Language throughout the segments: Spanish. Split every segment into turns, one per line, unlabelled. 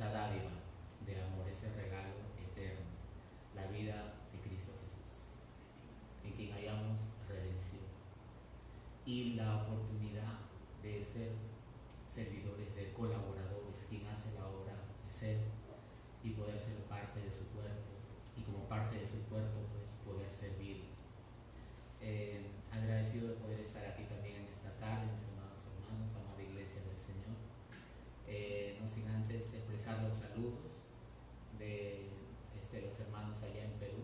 esa dádiva de amor, ese regalo eterno, la vida de Cristo Jesús, en quien hallamos redención y la oportunidad de ser servidores, de colaboradores. Quien hace la obra es Él, y poder ser parte de su cuerpo, y como parte de su cuerpo pues poder servir. Agradecido de poder estar aquí también en esta tarde, mis hermanos, amada Iglesia del Señor. No sin antes expresar los saludos de los hermanos allá en Perú,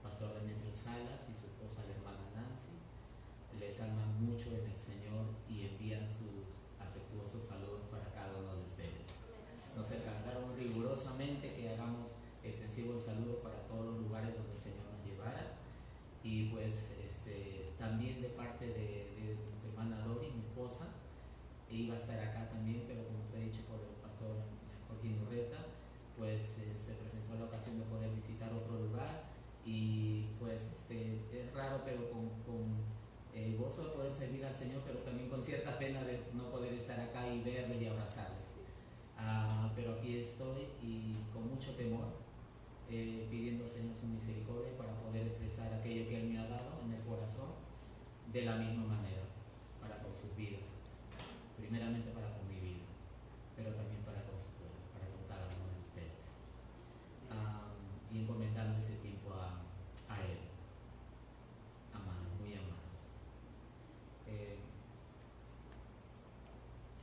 Pastor Demetrio Salas y su esposa la hermana Nancy. Les aman mucho en el Señor y envían sus afectuosos saludos para cada uno de ustedes. Nos encargaron rigurosamente que hagamos extensivo el saludo para todos los lugares donde el Señor nos llevara. Y pues también de parte de nuestra hermana Dori, mi esposa, iba a estar acá también, pero como fue dicho por el pastor Jorge Urreta, pues se presentó la ocasión de poder visitar otro lugar, y pues es raro, pero con gozo de poder servir al Señor, pero también con cierta pena de no poder estar acá y verles y abrazarles. Pero aquí estoy y con mucho temor, pidiendo al Señor su misericordia para poder expresar aquello que Él me ha dado en el corazón de la misma manera, para con sus vidas, primeramente para con mi vida, pero también para con su pueblo, para con cada uno de ustedes, y encomendando ese tiempo a Él. Amados, muy amados.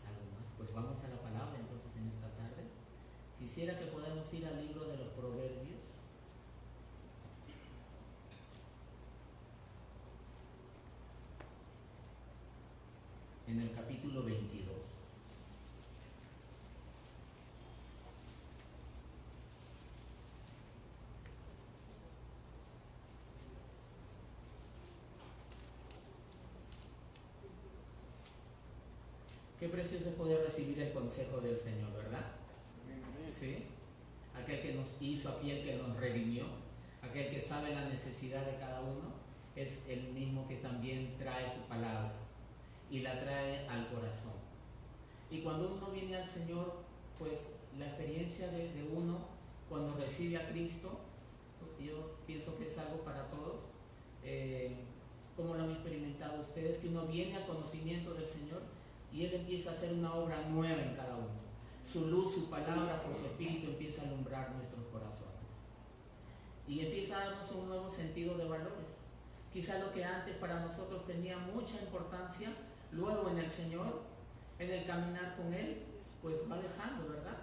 ¿Algo más? Pues vamos a la palabra entonces en esta tarde. Quisiera que podamos ir al libro de los Proverbios. En el capítulo 22. Qué precioso es poder recibir el consejo del Señor, ¿verdad? ¿Sí? Aquel que nos hizo, aquel que nos redimió, aquel que sabe la necesidad de cada uno, es el mismo que también trae su palabra y la trae al corazón. Y cuando uno viene al Señor, pues la experiencia de uno cuando recibe a Cristo, yo pienso que es algo para todos, como lo han experimentado ustedes, que uno viene al conocimiento del Señor y Él empieza a hacer una obra nueva en cada uno. Su luz, su palabra, por su Espíritu empieza a alumbrar nuestros corazones. Y empieza a darnos un nuevo sentido de valores. Quizá lo que antes para nosotros tenía mucha importancia, luego en el Señor, en el caminar con Él, pues va dejando, ¿verdad?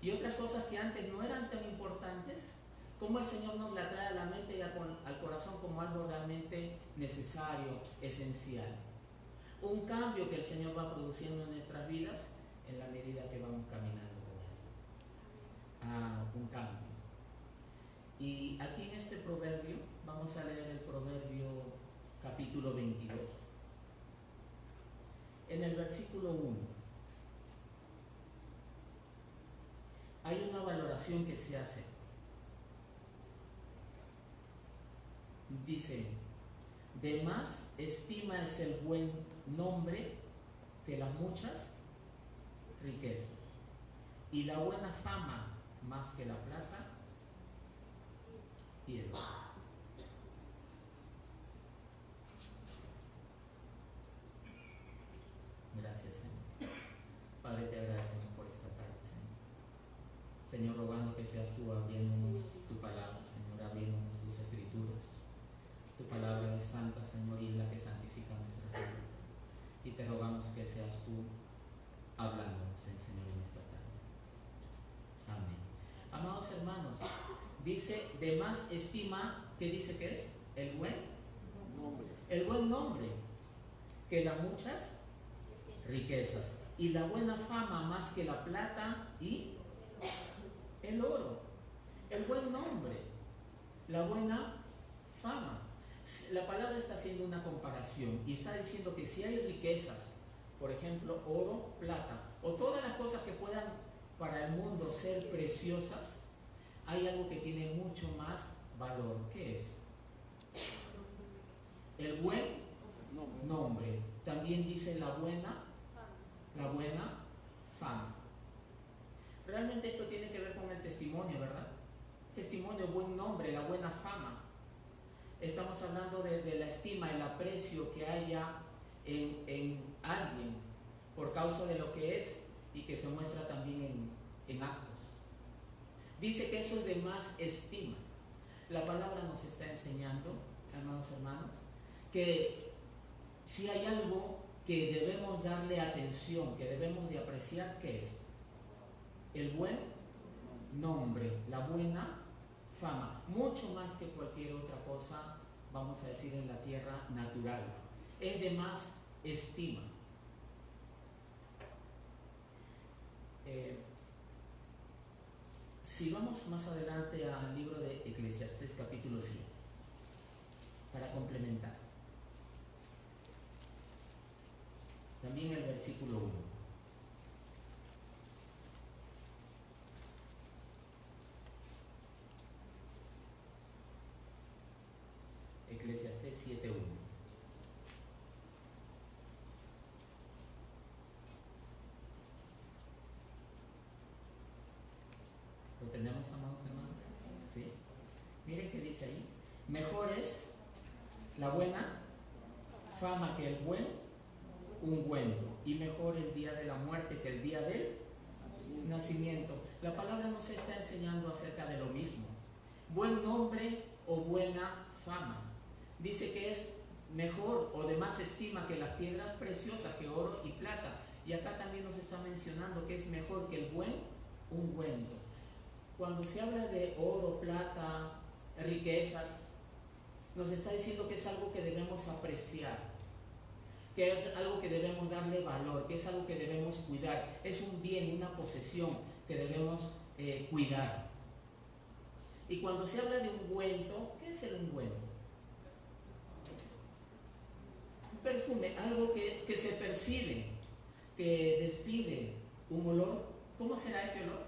Y otras cosas que antes no eran tan importantes, como el Señor nos la trae a la mente y al corazón como algo realmente necesario, esencial. Un cambio que el Señor va produciendo en nuestras vidas en la medida que vamos caminando con Él. Un cambio. Y aquí en este proverbio, vamos a leer el proverbio capítulo 22. En el versículo 1, hay una valoración que se hace. Dice: de más estima es el buen nombre que las muchas riquezas, y la buena fama más que la plata y el oro. Gracias, Señor. Padre, te agradecemos por esta tarde, Señor. Señor, rogando que seas tú abriéndonos tu palabra, Señor, abriéndonos tus escrituras. Tu palabra es santa, Señor, y es la que santifica nuestras vidas. Y te rogamos que seas tú hablándonos, Señor, en esta tarde. Amén. Amados hermanos, dice: de más estima, ¿qué dice que es? El buen nombre. El buen nombre que las muchas riquezas, y la buena fama más que la plata y el oro. El buen nombre, la buena fama. La palabra está haciendo una comparación y está diciendo que si hay riquezas, por ejemplo, oro, plata, o todas las cosas que puedan para el mundo ser preciosas, hay algo que tiene mucho más valor. ¿Qué es? El buen nombre. También dice la buena fama. realmente esto tiene que ver con el testimonio, ¿verdad? Testimonio, buen nombre, la buena fama. Estamos hablando de la estima, el aprecio que haya en alguien por causa de lo que es y que se muestra también en actos. Dice que eso es de más estima. La palabra nos está enseñando, hermanos, que si hay algo que debemos darle atención, que debemos de apreciar, ¿qué es? El buen nombre, la buena fama, mucho más que cualquier otra cosa, vamos a decir, en la tierra natural. Es de más estima. Si vamos más adelante al libro de Eclesiastés capítulo 7, para complementar, también el versículo 1. Eclesiastés 7:1. ¿Lo tenemos, amados hermanos? ¿Sí? Miren qué dice ahí. Mejor es la buena fama que el buen ungüento, y mejor el día de la muerte que el día del nacimiento. La palabra nos está enseñando acerca de lo mismo. Buen nombre o buena fama. Dice que es mejor o de más estima que las piedras preciosas, que oro y plata. Y acá también nos está mencionando que es mejor que el buen ungüento. Cuando se habla de oro, plata, riquezas, nos está diciendo que es algo que debemos apreciar, que es algo que debemos darle valor, que es algo que debemos cuidar. Es un bien, una posesión que debemos cuidar. Y cuando se habla de ungüento, ¿qué es el ungüento? Un perfume, algo que se percibe, que despide un olor. ¿Cómo será ese olor?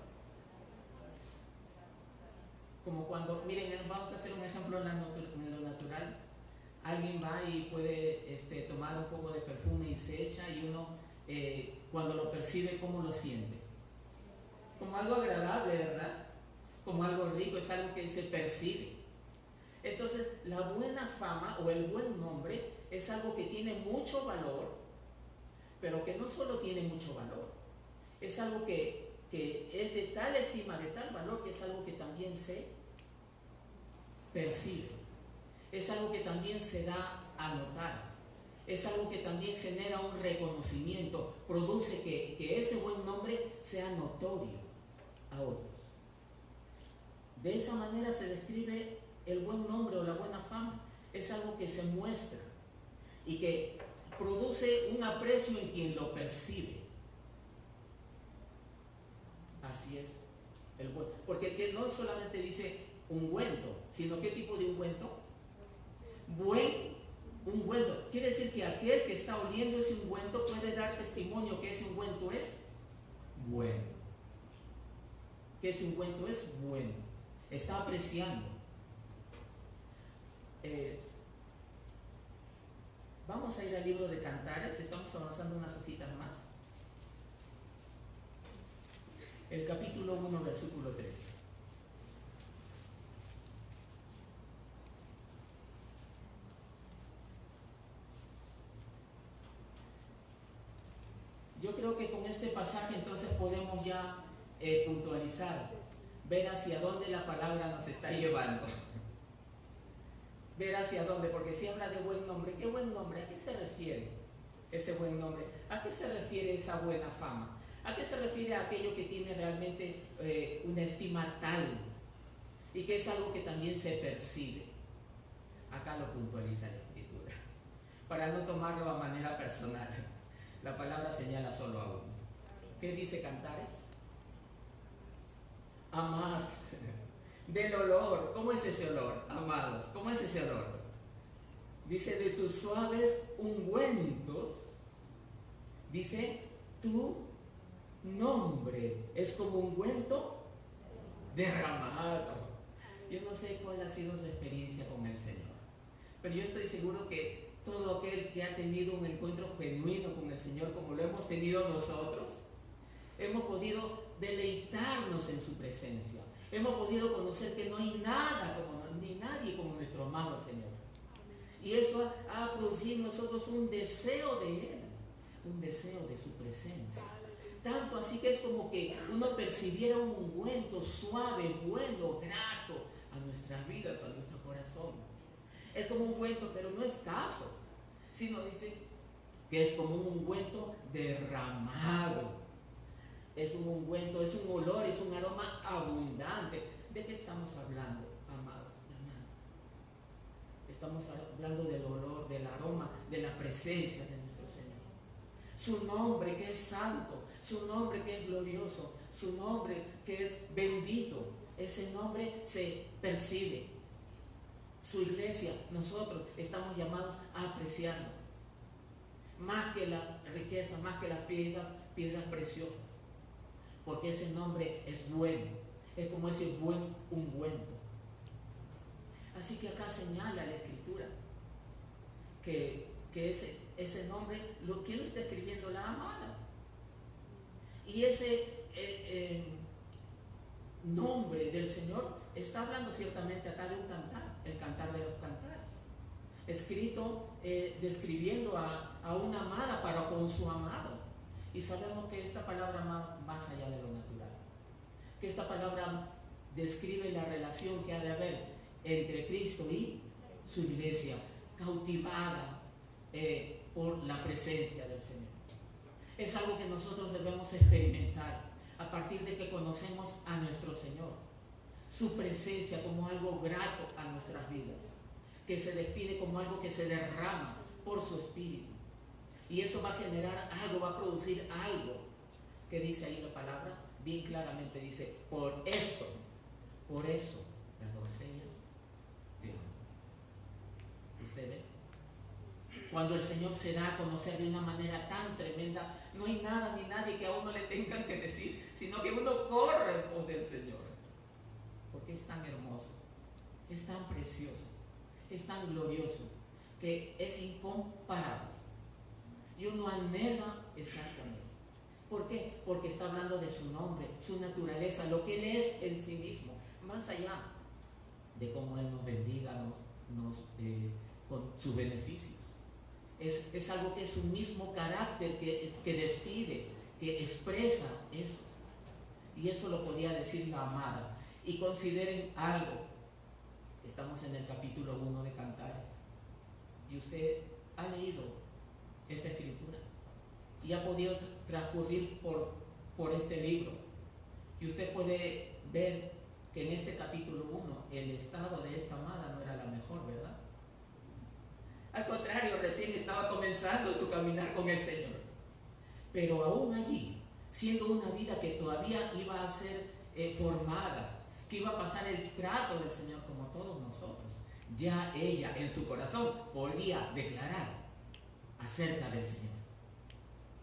Como cuando, miren, vamos a hacer un ejemplo en lo natural. Alguien va y puede tomar un poco de perfume y se echa, y uno cuando lo percibe, ¿cómo lo siente? Como algo agradable, ¿verdad? Como algo rico, es algo que se percibe. Entonces, la buena fama o el buen nombre es algo que tiene mucho valor, pero que no solo tiene mucho valor, es algo que es de tal estima, de tal valor, que es algo que también se percibe. Es algo que también se da a notar. Es algo que también genera un reconocimiento, produce que ese buen nombre sea notorio a otros. De esa manera se describe el buen nombre o la buena fama. Es algo que se muestra y que produce un aprecio en quien lo percibe. Así es. Porque que no solamente dice ungüento, sino ¿qué tipo de ungüento? Buen ungüento. Quiere decir que aquel que está oliendo ese ungüento puede dar testimonio que ese ungüento es bueno. Que ese ungüento es bueno. Está apreciando. Vamos a ir al libro de Cantares. Estamos avanzando unas hojitas más. El capítulo 1, versículo 3. Yo creo que con este pasaje entonces podemos ya puntualizar, ver hacia dónde la palabra nos está llevando. Ver hacia dónde, porque si habla de buen nombre, ¿qué buen nombre? ¿A qué se refiere ese buen nombre? ¿A qué se refiere esa buena fama? ¿A qué se refiere aquello que tiene realmente una estima tal y que es algo que también se percibe? Acá lo puntualiza la Escritura, para no tomarlo a manera personal. La palabra señala solo a uno. ¿Qué dice Cantares? A más del olor. ¿Cómo es ese olor, amados? ¿Cómo es ese olor? Dice, de tus suaves ungüentos, dice, tu nombre es como ungüento derramado. Yo no sé cuál ha sido su experiencia con el Señor, pero yo estoy seguro que todo aquel que ha tenido un encuentro genuino con el Señor, como lo hemos tenido nosotros, hemos podido deleitar años en su presencia. Hemos podido conocer que no hay nada ni nadie como nuestro amado Señor. Y eso ha producido en nosotros un deseo de Él, un deseo de su presencia. Tanto así que es como que uno percibiera un ungüento suave, bueno, grato a nuestras vidas, a nuestro corazón. Es como un ungüento, pero no escaso, sino dice que es como un ungüento derramado. Es un ungüento, es un olor, es un aroma abundante. ¿De qué estamos hablando, amado y amada? Estamos hablando del olor, del aroma, de la presencia de nuestro Señor. Su nombre que es santo, su nombre que es glorioso, su nombre que es bendito. Ese nombre se percibe. Su iglesia, nosotros estamos llamados a apreciarlo. Más que la riqueza, más que las piedras preciosas. Porque ese nombre es bueno. Es como ese buen ungüento. Así que acá señala la Escritura que ese nombre, ¿quién lo está escribiendo? La amada. Y ese nombre del Señor está hablando ciertamente acá de un cantar, el cantar de los cantares, escrito describiendo a una amada para con su amado. Y sabemos que esta palabra va más allá de lo natural, que esta palabra describe la relación que ha de haber entre Cristo y su iglesia, cautivada por la presencia del Señor. Es algo que nosotros debemos experimentar a partir de que conocemos a nuestro Señor, su presencia como algo grato a nuestras vidas, que se despide como algo que se derrama por su Espíritu. Y eso va a generar algo, va a producir algo, que dice ahí la palabra, bien claramente dice, por eso, las doncellas te aman. ¿Usted ve? Cuando el Señor se da a conocer de una manera tan tremenda, no hay nada ni nadie que a uno le tengan que decir, sino que uno corre en pos del Señor. Porque es tan hermoso, es tan precioso, es tan glorioso, que es incomparable. Y uno anhela estar con Él. ¿Por qué? Porque está hablando de su nombre, su naturaleza, lo que Él es en sí mismo. Más allá de cómo Él nos bendiga con sus beneficios. Es algo que es su mismo carácter, que despide, que expresa eso. Y eso lo podía decir la amada. Y consideren algo. Estamos en el capítulo 1 de Cantares. Y usted ha leído esta escritura. Y ha podido transcurrir por este libro. Y usted puede ver que en este capítulo 1 el estado de esta amada no era la mejor, ¿verdad? Al contrario, recién estaba comenzando su caminar con el Señor. Pero aún allí, siendo una vida que todavía iba a ser formada, que iba a pasar el trato del Señor como todos nosotros, ya ella en su corazón podía declarar acerca del Señor.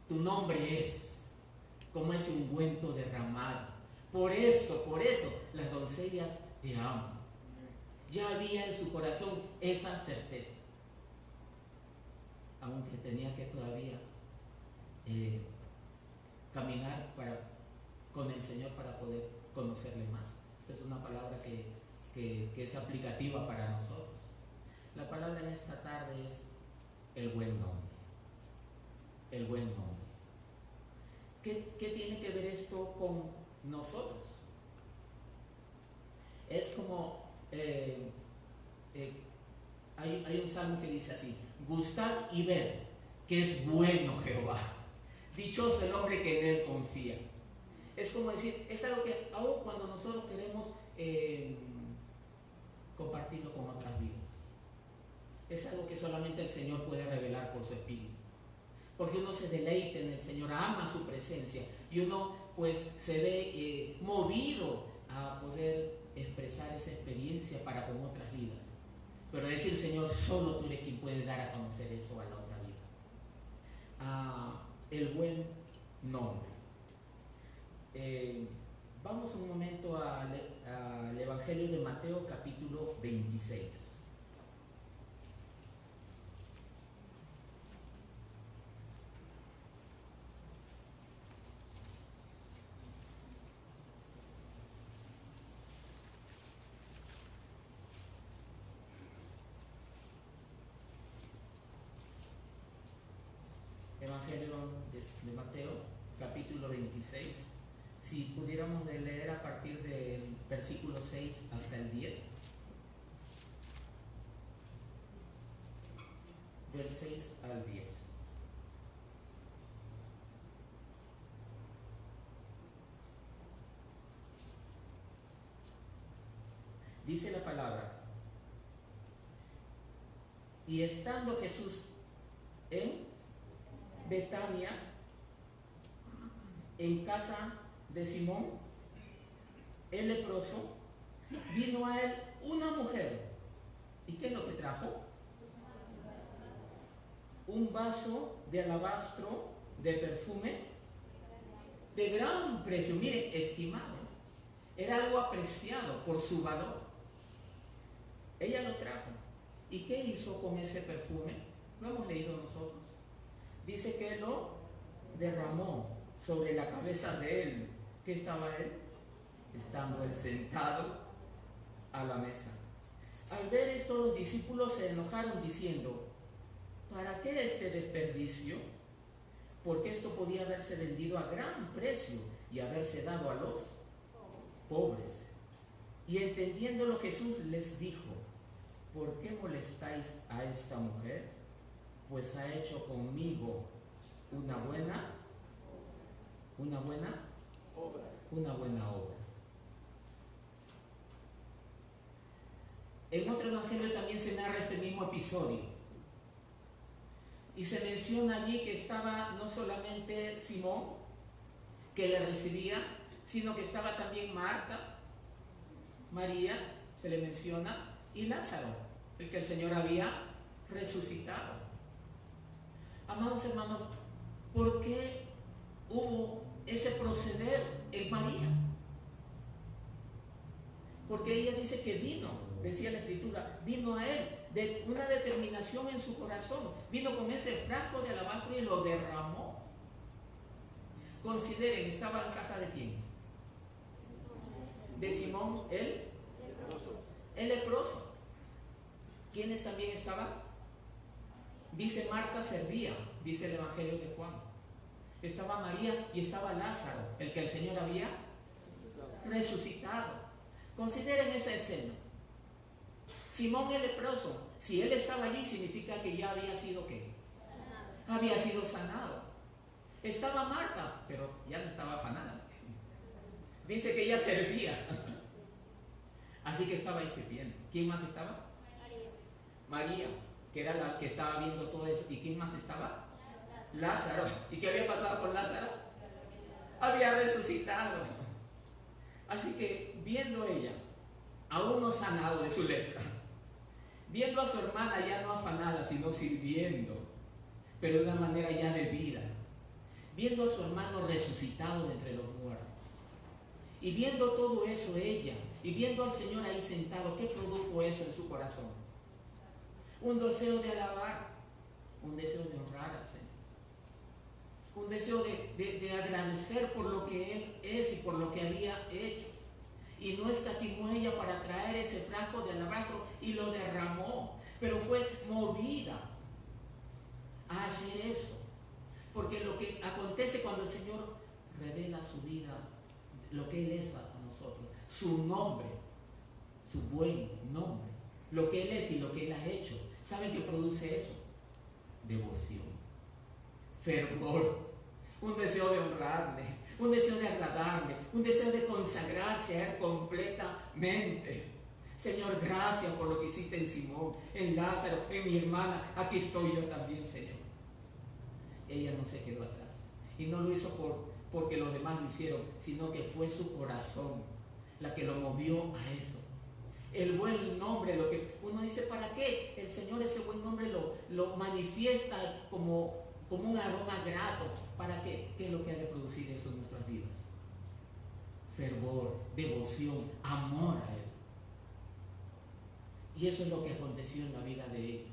Tu nombre es como ese ungüento derramado. Por eso, las doncellas te aman. Ya había en su corazón esa certeza. Aunque tenía que todavía caminar con el Señor para poder conocerle más. Esta es una palabra que es aplicativa para nosotros. La palabra en esta tarde es el buen nombre. El buen nombre. ¿Qué tiene que ver esto con nosotros? Es como hay un salmo que dice así: gustad y ver que es bueno Jehová, dichoso el hombre que en él confía. Es como decir, es algo que aún cuando nosotros queremos compartirlo con otras vidas, es algo que solamente el Señor puede revelar por su Espíritu. Porque uno se deleita en el Señor, ama su presencia y uno pues se ve movido a poder expresar esa experiencia para con otras vidas. Pero decir, Señor, solo tú eres quien puede dar a conocer eso a la otra vida. El buen nombre. Vamos un momento al Evangelio de Mateo capítulo 26. 16. Si pudiéramos leer a partir del versículo 6 hasta el 10. Del 6 al 10. Dice la palabra: y estando Jesús en Betania, en casa de Simón el leproso, vino a él una mujer. ¿Y qué es lo que trajo? Un vaso de alabastro de perfume de gran precio, miren, estimado. Era algo apreciado por su valor. Ella lo trajo. ¿Y qué hizo con ese perfume? Lo hemos leído nosotros. Dice que lo derramó sobre la cabeza de él. ¿Qué estaba él? Estando él sentado a la mesa. Al ver esto, los discípulos se enojaron diciendo: ¿para qué este desperdicio? Porque esto podía haberse vendido a gran precio y haberse dado a los pobres. Y entendiéndolo, Jesús les dijo: ¿por qué molestáis a esta mujer? Pues ha hecho conmigo una buena obra. En otro evangelio también se narra este mismo episodio. Y se menciona allí que estaba no solamente Simón, que le recibía, sino que estaba también Marta, María, se le menciona, y Lázaro, el que el Señor había resucitado. Amados hermanos, ¿por qué hubo ese proceder en María? Porque ella dice que vino, decía la Escritura, vino a él de una determinación en su corazón, vino con ese frasco de alabastro y lo derramó. Consideren, ¿estaba en casa de quién? De Simón el leproso. ¿Quiénes también estaban? Dice Marta servía, dice el Evangelio de Juan. Estaba María y estaba Lázaro, el que el Señor había resucitado. Consideren esa escena. Simón el leproso, si él estaba allí, significa que ya había sido ¿qué? Había sido sanado. Estaba Marta, pero ya no estaba afanada. Dice que ella servía. Así que estaba ahí sirviendo. ¿Quién más estaba? María, que era la que estaba viendo todo eso. ¿Y quién más estaba? Lázaro. ¿Y qué había pasado con Lázaro? Había resucitado. Así que viendo ella a uno sanado de su lepra, viendo a su hermana ya no afanada, sino sirviendo, pero de una manera ya de vida, viendo a su hermano resucitado de entre los muertos, y viendo todo eso ella, y viendo al Señor ahí sentado, ¿qué produjo eso en su corazón? Un deseo de alabar, un deseo de honrar al Señor, un deseo de agradecer por lo que Él es y por lo que había hecho. Y no escatimó ella para traer ese frasco de alabastro y lo derramó, pero fue movida a hacer eso. Porque lo que acontece cuando el Señor revela su vida, lo que Él es a nosotros, su nombre, su buen nombre, lo que Él es y lo que Él ha hecho, ¿saben qué produce eso? Devoción, fervor, un deseo de honrarle, un deseo de agradarle, un deseo de consagrarse a Él completamente. Señor, gracias por lo que hiciste en Simón, en Lázaro, en mi hermana. Aquí estoy yo también, Señor. Ella no se quedó atrás. Y no lo hizo porque los demás lo hicieron, sino que fue su corazón la que lo movió a eso. El buen nombre, lo que uno dice, ¿para qué? El Señor ese buen nombre lo manifiesta como un aroma grato. ¿Para qué? ¿Qué es lo que ha de producir eso en nuestras vidas? Fervor, devoción, amor a Él. Y eso es lo que aconteció en la vida de ella.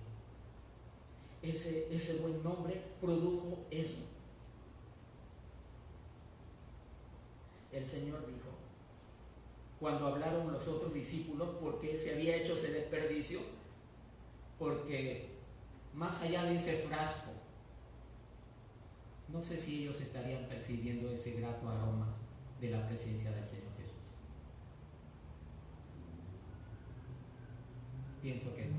Ese buen nombre produjo eso. El Señor dijo, cuando hablaron los otros discípulos, ¿por qué se había hecho ese desperdicio? Porque más allá de ese frasco, no sé si ellos estarían percibiendo ese grato aroma de la presencia del Señor Jesús. Pienso que no.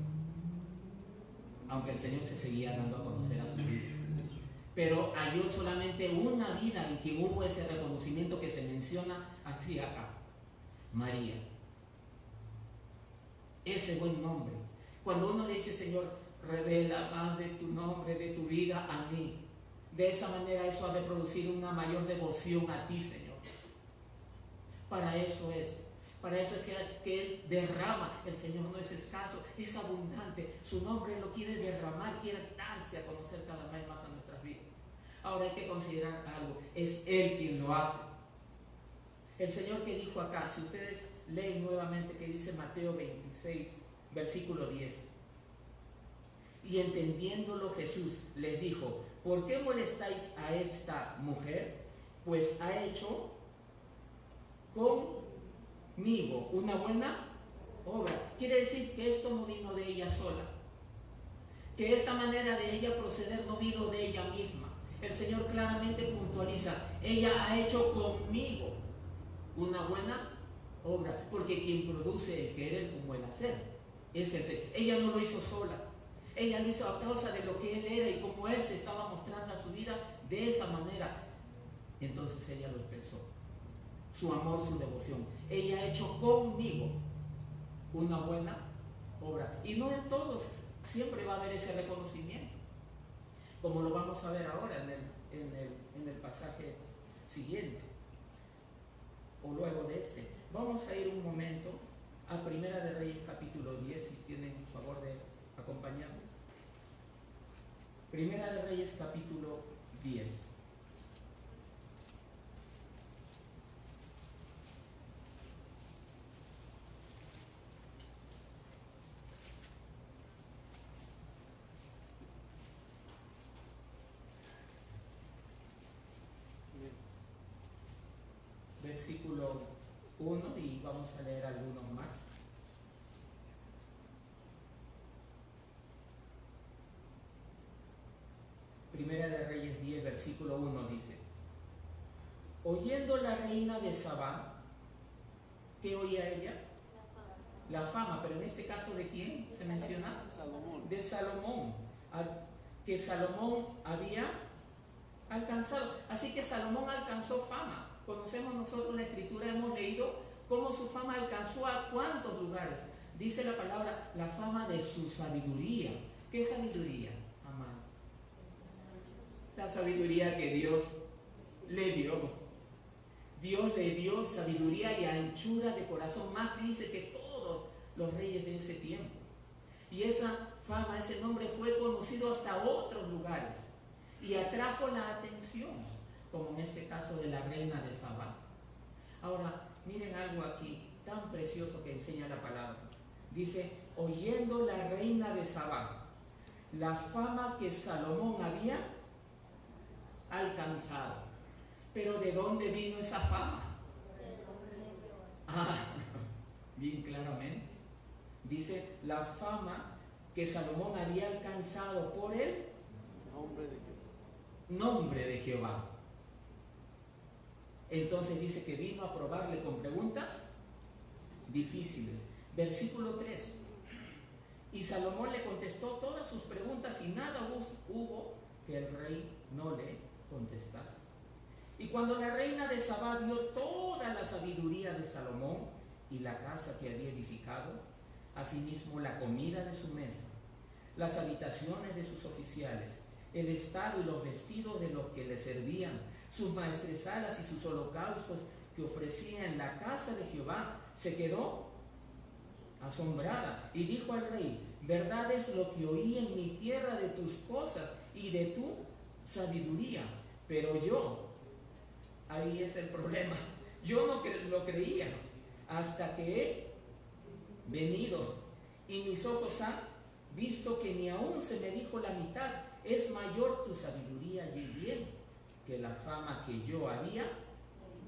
Aunque el Señor se seguía dando a conocer a sus vidas. Pero halló solamente una vida en que hubo ese reconocimiento que se menciona así acá. María. Ese buen nombre. Cuando uno le dice, Señor, revela más de tu nombre, de tu vida a mí. De esa manera eso ha de producir una mayor devoción a ti, Señor. Para eso es. Para eso es que Él derrama. El Señor no es escaso, es abundante. Su nombre lo quiere derramar, quiere darse a conocer cada vez más a nuestras vidas. Ahora hay que considerar algo. Es Él quien lo hace. El Señor que dijo acá, si ustedes leen nuevamente que dice Mateo 26, versículo 10. Y entendiéndolo Jesús les dijo, ¿por qué molestáis a esta mujer? Pues ha hecho conmigo una buena obra. Quiere decir que esto no vino de ella sola, que esta manera de ella proceder no vino de ella misma. El Señor claramente puntualiza, ella ha hecho conmigo una buena obra, porque quien produce el querer como el hacer es el Señor. Ella no lo hizo sola, ella lo hizo a causa de lo que Él era y como Él se estaba mostrando a su vida de esa manera. Entonces ella lo expresó, su amor, su devoción. Ella ha hecho conmigo una buena obra. Y no en todos siempre va a haber ese reconocimiento, como lo vamos a ver ahora en el pasaje siguiente, o luego de este. Vamos a ir un momento a Primera de Reyes capítulo 10, si tienen favor de acompañarme. Primera de Reyes capítulo 10. Versículo 1 y vamos a leer algunos más. Primera de Reyes 10, versículo 1 dice, oyendo la reina de Sabá, ¿qué oía ella? La fama, pero en este caso ¿de quién se menciona?
Salomón.
De Salomón, que Salomón había alcanzado. Así que Salomón alcanzó fama. Conocemos nosotros la escritura, hemos leído cómo su fama alcanzó a cuántos lugares. Dice la palabra, la fama de su sabiduría. ¿Qué sabiduría, amados? La sabiduría que Dios le dio. Dios le dio sabiduría y anchura de corazón, más dice que todos los reyes de ese tiempo. Y esa fama, ese nombre fue conocido hasta otros lugares y atrajo la atención, como en este caso de la reina de Sabá. Ahora, miren algo aquí tan precioso que enseña la palabra. Dice, oyendo la reina de Sabá la fama que Salomón había alcanzado. Pero ¿de dónde vino esa fama? Bien claramente. Dice, la fama que Salomón había alcanzado por el nombre de Jehová. Entonces dice que vino a probarle con preguntas difíciles. Versículo 3. Y Salomón le contestó todas sus preguntas y nada hubo que el rey no le contestase. Y cuando la reina de Sabá vio toda la sabiduría de Salomón y la casa que había edificado, asimismo la comida de su mesa, las habitaciones de sus oficiales, el estado y los vestidos de los que le servían, sus maestresalas y sus holocaustos que ofrecía en la casa de Jehová, se quedó asombrada y dijo al rey, verdad es lo que oí en mi tierra de tus cosas y de tu sabiduría, pero yo, ahí es el problema, yo no lo creía hasta que he venido y mis ojos han visto que ni aún se me dijo la mitad. Es mayor tu sabiduría y bien que la fama que yo había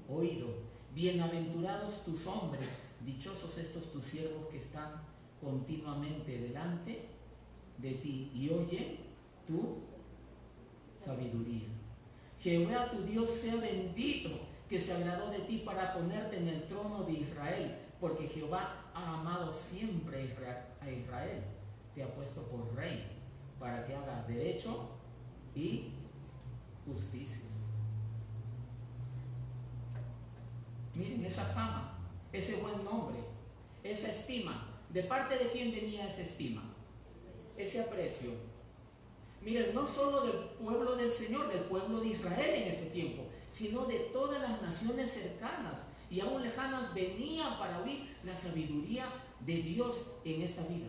oído. Bienaventurados tus hombres, dichosos estos tus siervos que están continuamente delante de ti y oyen tu sabiduría.
Jehová tu Dios sea bendito, que se agradó de ti para ponerte en el trono de Israel, porque Jehová ha amado siempre a Israel. Te ha puesto por rey, para que hagas derecho y justicia. Miren esa fama, ese buen nombre, esa estima. ¿De parte de quién venía esa estima? Ese aprecio. Miren, no solo del pueblo del Señor, del pueblo de Israel en ese tiempo, sino de todas las naciones cercanas y aún lejanas venían para oír la sabiduría de Dios en esta vida.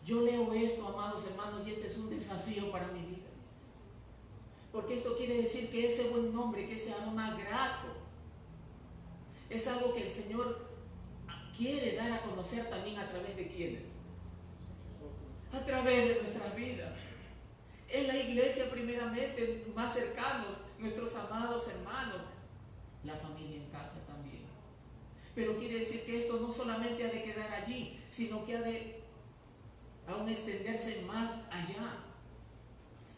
Yo leo esto, amados hermanos, y este es un desafío para mi vida. Porque esto quiere decir que ese buen nombre, que ese aroma grato, es algo que el Señor quiere dar a conocer también a través de quienes. A través de nuestras vidas. En la iglesia primeramente, más cercanos, nuestros amados hermanos, la familia en casa también. Pero quiere decir que esto no solamente ha de quedar allí, sino que ha de aún extenderse más allá.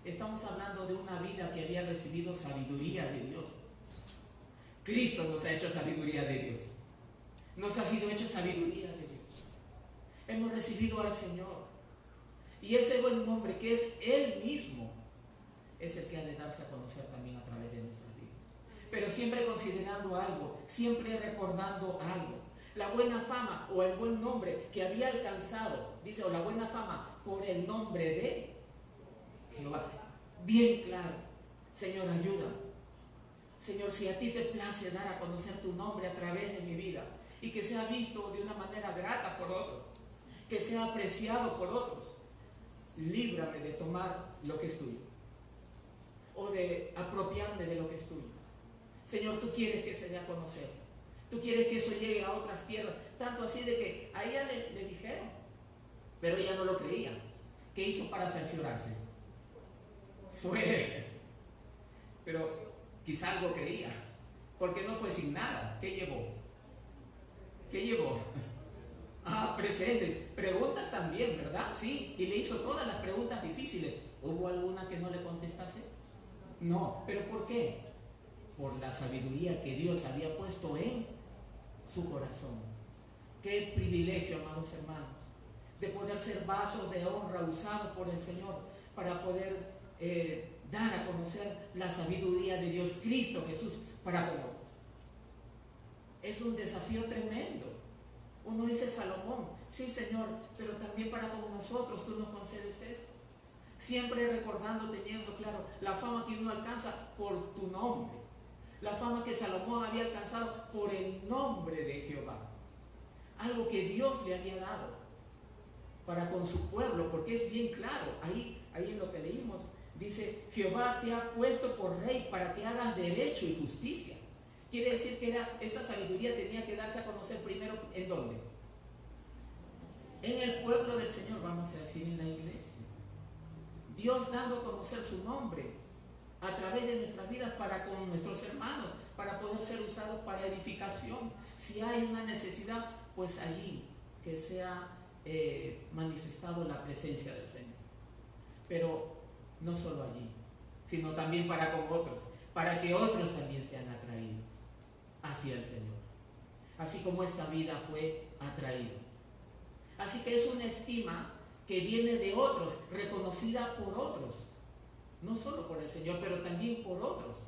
Estamos hablando de una vida que había recibido sabiduría de Dios. Cristo nos ha hecho sabiduría de Dios. Nos ha sido hecho sabiduría de Dios. Hemos recibido al Señor. Y ese buen nombre que es Él mismo es el que ha de darse a conocer también a través de nuestras vidas. Pero siempre considerando algo, siempre recordando algo. La buena fama o el buen nombre que había alcanzado, dice, o la buena fama por el nombre de Jehová. Bien claro, Señor, ayúdame. Señor, si a ti te place dar a conocer tu nombre a través de mi vida y que sea visto de una manera grata por otros, que sea apreciado por otros, líbrame de tomar lo que es tuyo o de apropiarme de lo que es tuyo. Señor, tú quieres que se dé a conocer, tú quieres que eso llegue a otras tierras, tanto así de que a ella le dijeron, pero ella no lo creía. ¿Qué hizo para cerciorarse? Pero quizá algo creía, porque no fue sin nada. ¿Qué llevó? ¿Qué llevó? Presentes, preguntas también, ¿verdad? Sí, y le hizo todas las preguntas difíciles. ¿Hubo alguna que no le contestase? No, ¿pero por qué? Por la sabiduría que Dios había puesto en su corazón. Qué privilegio, amados hermanos, de poder ser vasos de honra usados por el Señor para poder dar a conocer la sabiduría de Dios, Cristo Jesús, para con otros. Es un desafío tremendo. Uno dice, Salomón, sí Señor, pero también para con nosotros tú nos concedes esto. Siempre recordando, teniendo claro la fama que uno alcanza por tu nombre. La fama que Salomón había alcanzado por el nombre de Jehová. Algo que Dios le había dado para con su pueblo, porque es bien claro, ahí en lo que leímos, dice, Jehová te ha puesto por rey para que hagas derecho y justicia. Quiere decir que esa sabiduría tenía que darse a conocer primero, ¿en dónde? En el pueblo del Señor, vamos a decir, en la iglesia. Dios dando a conocer su nombre a través de nuestras vidas para con nuestros hermanos, para poder ser usados para edificación. Si hay una necesidad, pues allí que sea manifestado la presencia del Señor. Pero no solo allí, sino también para con otros, para que otros también sean atraídos hacia el Señor, así como esta vida fue atraída. Así que es una estima que viene de otros, reconocida por otros, no solo por el Señor, pero también por otros.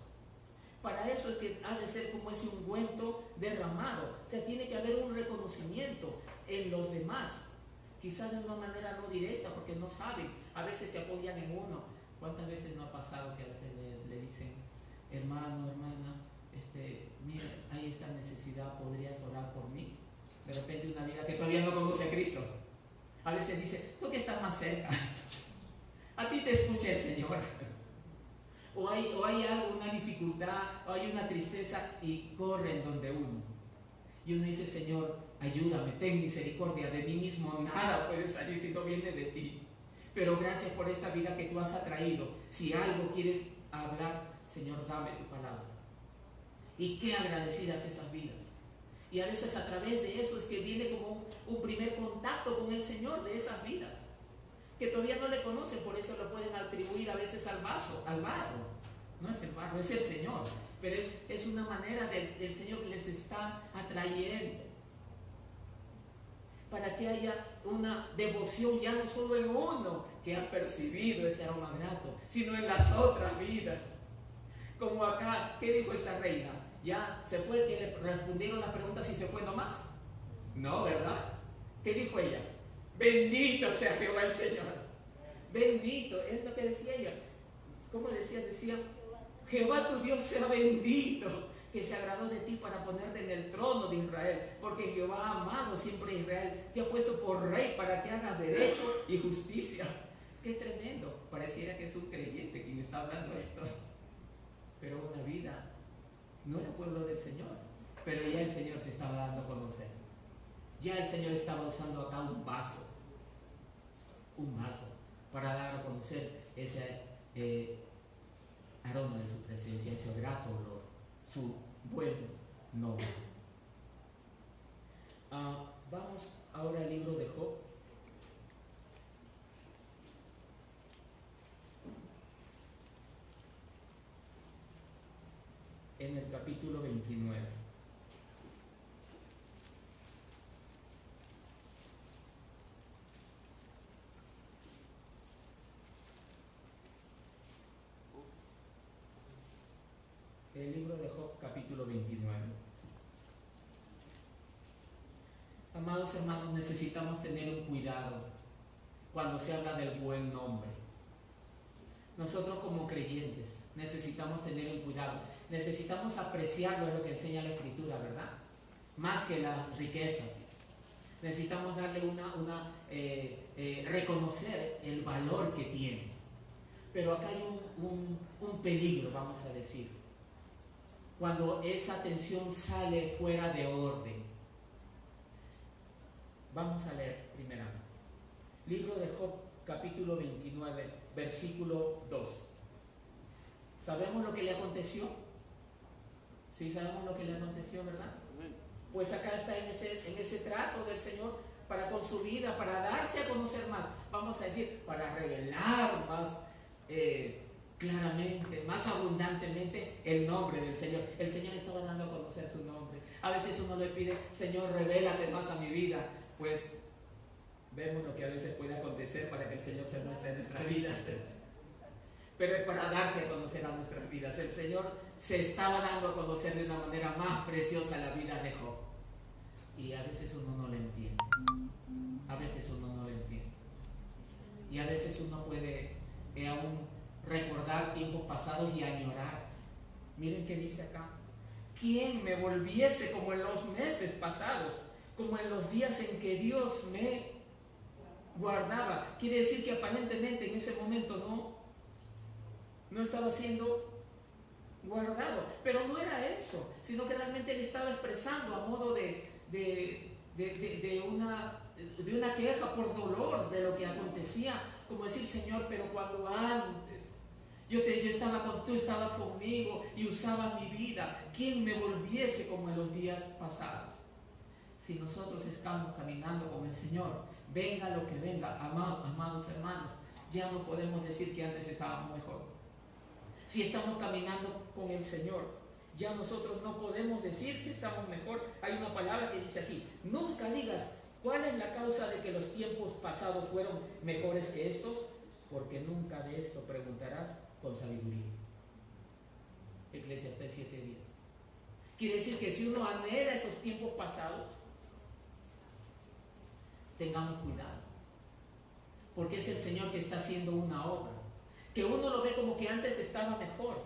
Para eso es que ha de ser como ese ungüento derramado. O sea, tiene que haber un reconocimiento en los demás, quizás de una manera no directa, porque no saben, a veces se apoyan en uno. ¿Cuántas veces no ha pasado que a veces le dicen, hermano, hermana, mira, hay esta necesidad, ¿podrías orar por mí? De repente una vida que todavía no conoce a Cristo. A veces dice, tú que estás más cerca, a ti te escucha el Señor. O hay algo, una dificultad, o hay una tristeza y corren donde uno. Y uno dice, Señor, ayúdame, ten misericordia, de mí mismo nada puede salir si no viene de ti. Pero gracias por esta vida que tú has atraído. Si algo quieres hablar, Señor, dame tu palabra. Y qué agradecidas esas vidas. Y a veces a través de eso es que viene como un primer contacto con el Señor de esas vidas. que todavía no le conocen, por eso lo pueden atribuir a veces al barro. No es el barro, es el Señor. Pero es una manera del Señor que les está atrayendo. Para que haya una devoción ya no solo en uno que ha percibido ese aroma grato, sino en las otras vidas. Como acá, ¿qué dijo esta reina? ¿Ya se fue? ¿Que le respondieron las preguntas y se fue nomás? No, ¿verdad? ¿Qué dijo ella? Bendito sea Jehová el Señor. Bendito, es lo que decía ella. ¿Cómo decía? Decía, Jehová tu Dios sea bendito, que se agradó de ti para ponerte en el trono de Israel, porque Jehová ha amado siempre a Israel, te ha puesto por rey para que hagas derecho y justicia. Qué tremendo, pareciera que es un creyente quien está hablando esto, pero una vida, no era pueblo del Señor, pero ya el Señor se estaba dando a conocer, ya el Señor estaba usando acá un vaso, para dar a conocer ese aroma de su presencia, ese grato olor, su buen nombre. Vamos ahora al libro de Job. En el capítulo 29. El libro de Job, capítulo 29. Amados hermanos, necesitamos tener un cuidado cuando se habla del buen nombre. Nosotros como creyentes necesitamos tener un cuidado. Necesitamos apreciarlo, es lo que enseña la Escritura, ¿verdad? Más que la riqueza. Necesitamos darle reconocer el valor que tiene. Pero acá hay un peligro, vamos a decir. Cuando esa atención sale fuera de orden. Vamos a leer primero. Libro de Job, capítulo 29, versículo 2. ¿Sabemos lo que le aconteció? Sí, sabemos lo que le aconteció, ¿verdad? Pues acá está en ese trato del Señor para con su vida, para darse a conocer más. Vamos a decir, para revelar más claramente, más abundantemente el nombre del Señor. El Señor estaba dando a conocer su nombre. A veces uno le pide, Señor, revélate más a mi vida. Pues vemos lo que a veces puede acontecer para que el Señor se muestre en nuestras vidas. Pero es para darse a conocer a nuestras vidas. El Señor se estaba dando a conocer de una manera más preciosa la vida de Job. Y a veces uno no lo entiende. A veces uno no lo entiende. Y a veces uno puede aún recordar tiempos pasados y añorar. Miren qué dice acá. ¿Quién me volviese como en los meses pasados? Como en los días en que Dios me guardaba. Quiere decir que aparentemente en ese momento no estaba siendo guardado. Pero no era eso, sino que realmente él estaba expresando a modo de una queja por dolor de lo que acontecía. Como decir, Señor, pero cuando antes tú estabas conmigo y usabas mi vida, ¿quién me volviese como en los días pasados? Si nosotros estamos caminando con el Señor, venga lo que venga, amados hermanos, ya no podemos decir que antes estábamos mejor. Si estamos caminando con el Señor, ya nosotros no podemos decir que estamos mejor. Hay una palabra que dice así: nunca digas, ¿cuál es la causa de que los tiempos pasados fueron mejores que estos? Porque nunca de esto preguntarás con sabiduría. Eclesiastés 7:10. Quiere decir que si uno anhela esos tiempos pasados, tengamos cuidado, porque es el Señor que está haciendo una obra, que uno lo ve como que antes estaba mejor,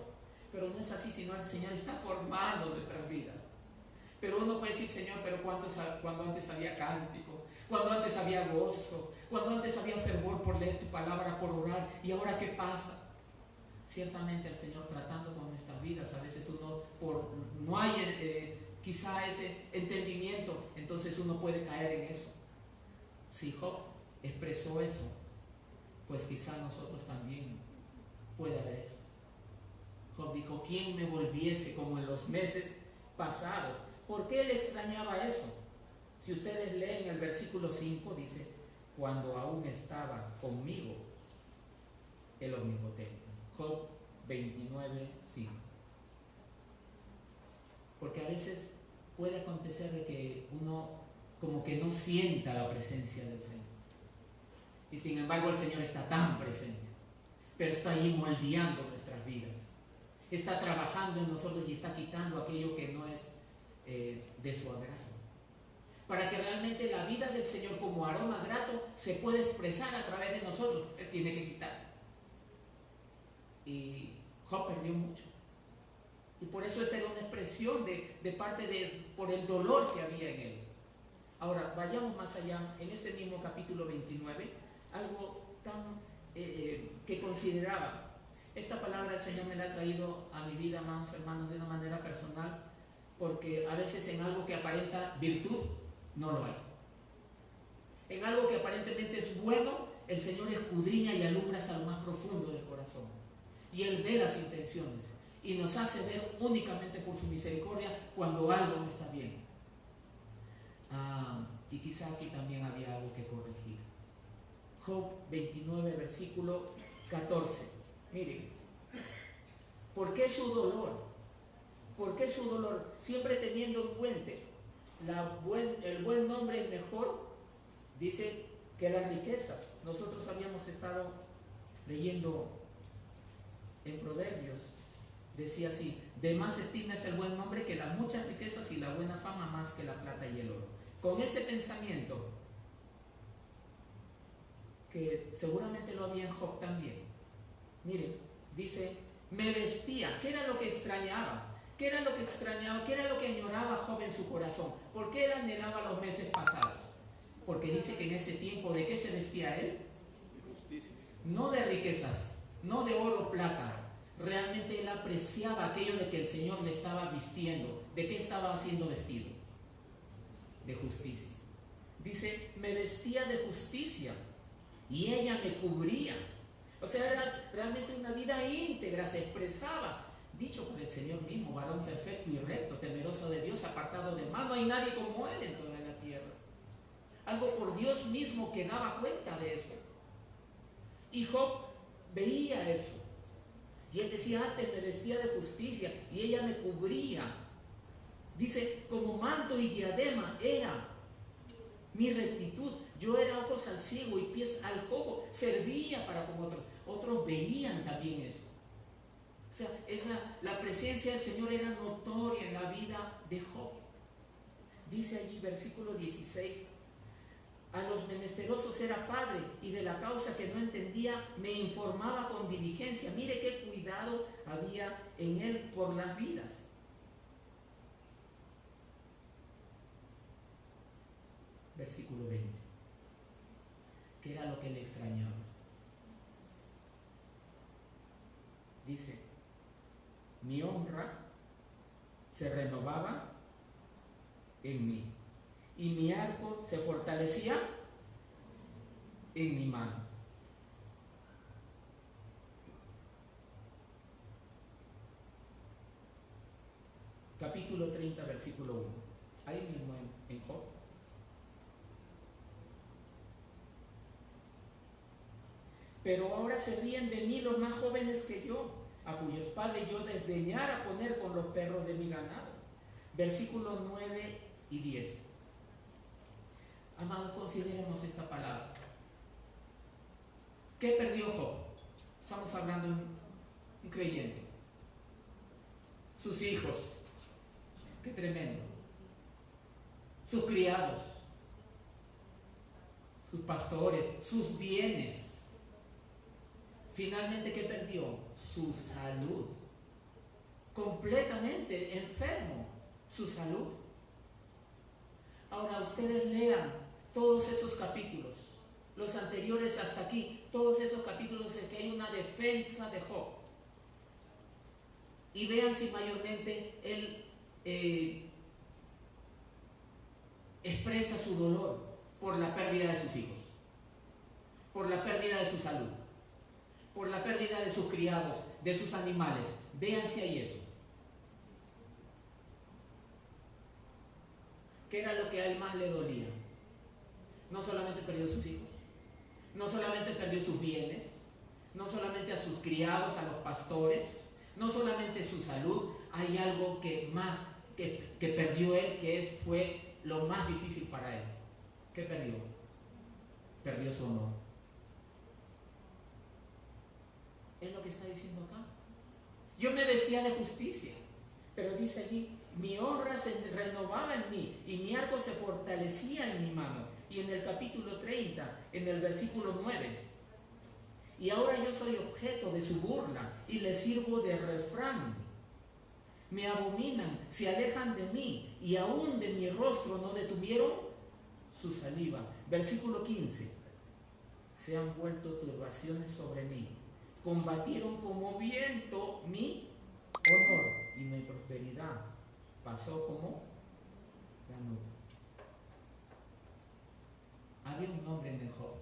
pero no es así, sino el Señor está formando nuestras vidas. Pero uno puede decir, Señor, pero cuando antes había cántico, cuando antes había gozo, cuando antes había fervor por leer tu palabra, por orar, ¿y ahora qué pasa? Ciertamente el Señor tratando con nuestras vidas, a veces uno no hay quizá ese entendimiento, entonces uno puede caer en eso. Si Job expresó eso, pues quizá nosotros también puede haber eso. Job dijo, ¿quién me volviese como en los meses pasados? ¿Por qué él extrañaba eso? Si ustedes leen el versículo 5, dice,
cuando aún estaba conmigo el Omnipotente. Job 29:5. Porque a veces puede acontecer de que uno como que no sienta la presencia del Señor. Y sin embargo el Señor está tan presente, pero está ahí moldeando nuestras vidas. Está trabajando en nosotros y está quitando aquello que no es de su agrado. Para que realmente la vida del Señor como aroma grato se pueda expresar a través de nosotros. Él tiene que quitar. Y Job perdió mucho. Y por eso esta era una expresión de parte de, por el dolor que había en él. Ahora, vayamos más allá, en este mismo capítulo 29, algo tan que consideraba. Esta palabra el Señor me la ha traído a mi vida, amados hermanos, de una manera personal, porque a veces en algo que aparenta virtud, no lo hay. En algo que aparentemente es bueno, el Señor escudriña y alumbra hasta lo más profundo del corazón. Y Él ve las intenciones y nos hace ver únicamente por su misericordia cuando algo no está bien. Y quizá aquí también había algo que corregir. Job 29, versículo 14. Miren, ¿por qué su dolor? ¿Por qué su dolor? Siempre teniendo en cuenta el buen nombre es mejor, dice, que las riquezas. Nosotros habíamos estado leyendo en Proverbios, decía así: de más estima es el buen nombre que las muchas riquezas, y la buena fama más que la plata y el oro. Con ese pensamiento, que seguramente lo había en Job también, miren, dice, me vestía. ¿Qué era lo que extrañaba? ¿Qué era lo que extrañaba? ¿Qué era lo que añoraba Job en su corazón? ¿Por qué él anhelaba los meses pasados? Porque dice que en ese tiempo, ¿de qué se vestía él? No de riquezas, no de oro o plata. Realmente él apreciaba aquello de que el Señor le estaba vistiendo. ¿De qué estaba siendo vestido? De justicia. Dice, me vestía de justicia y ella me cubría. O sea, era realmente una vida íntegra, se expresaba. Dicho por el Señor mismo, varón perfecto y recto, temeroso de Dios, apartado de mal. No hay nadie como él en toda la tierra. Algo por Dios mismo que daba cuenta de eso. Y Job veía eso. Y él decía, antes me vestía de justicia y ella me cubría. Dice, como manto y diadema era mi rectitud. Yo era ojos al ciego y pies al cojo. Servía para como otros. Otros veían también eso. O sea, la presencia del Señor era notoria en la vida de Job. Dice allí, versículo 16, a los menesterosos era padre, y de la causa que no entendía me informaba con diligencia. Mire qué cuidado había en él por las vidas. Versículo 20. ¿Qué era lo que le extrañaba? Dice, mi honra se renovaba en mí y mi arco se fortalecía en mi mano. Capítulo 30, versículo 1. Ahí mismo en Job. Pero ahora se ríen de mí los más jóvenes que yo, a cuyos padres yo desdeñara poner con los perros de mi ganado. Versículos 9 y 10. Amados, consideremos esta palabra. ¿Qué perdió Job? Estamos hablando de un creyente. Sus hijos. Qué tremendo. Sus criados. Sus pastores. Sus bienes. Finalmente, ¿qué perdió? Su salud. Completamente enfermo. Su salud. Ahora ustedes lean todos esos capítulos, los anteriores hasta aquí, todos esos capítulos en que hay una defensa de Job. Y vean si mayormente él expresa su dolor por la pérdida de sus hijos, por la pérdida de su salud, por la pérdida de sus criados, de sus animales. Vean si hay eso. ¿Qué era lo que a él más le dolía? No solamente perdió sus hijos,
No solamente perdió sus bienes, no solamente a sus criados, a los pastores, no solamente su salud, hay algo que más que perdió él, fue lo más difícil para él. ¿Qué perdió? Perdió su honor. Es lo que está diciendo acá. Yo me vestía de justicia, pero dice allí, mi honra se renovaba en mí y mi arco se fortalecía en mi mano. Y en el capítulo 30, en el versículo 9, y ahora yo soy objeto de su burla y le sirvo de refrán. Me abominan, se alejan de mí y aún de mi rostro no detuvieron su saliva. Versículo 15, se han vuelto turbaciones sobre mí. Combatieron como viento mi honor y mi prosperidad pasó como la nube. Había un nombre en el Job.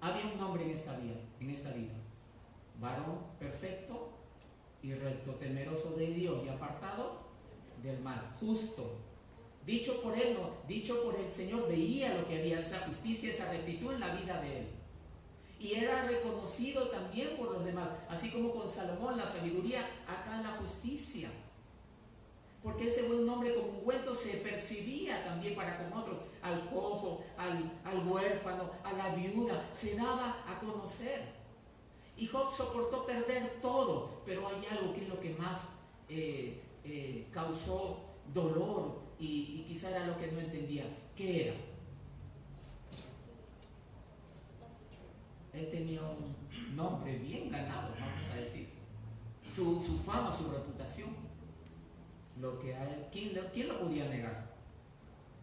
Había un nombre en esta vida. Varón perfecto y recto, temeroso de Dios y apartado del mal, justo. Dicho por él, no, dicho por el Señor, veía lo que había, esa justicia, esa rectitud en la vida de él. Y era reconocido también por los demás, así como con Salomón la sabiduría, acá la justicia. Porque ese buen nombre como ungüento se percibía también para con otros, al cojo, al huérfano, a la viuda, se daba a conocer. Y Job soportó perder todo, pero hay algo que es lo que más causó dolor y quizá era lo que no entendía. ¿Qué era? Él tenía un nombre bien ganado, vamos a decir. Su fama, su reputación. Lo que a él, ¿quién lo podía negar?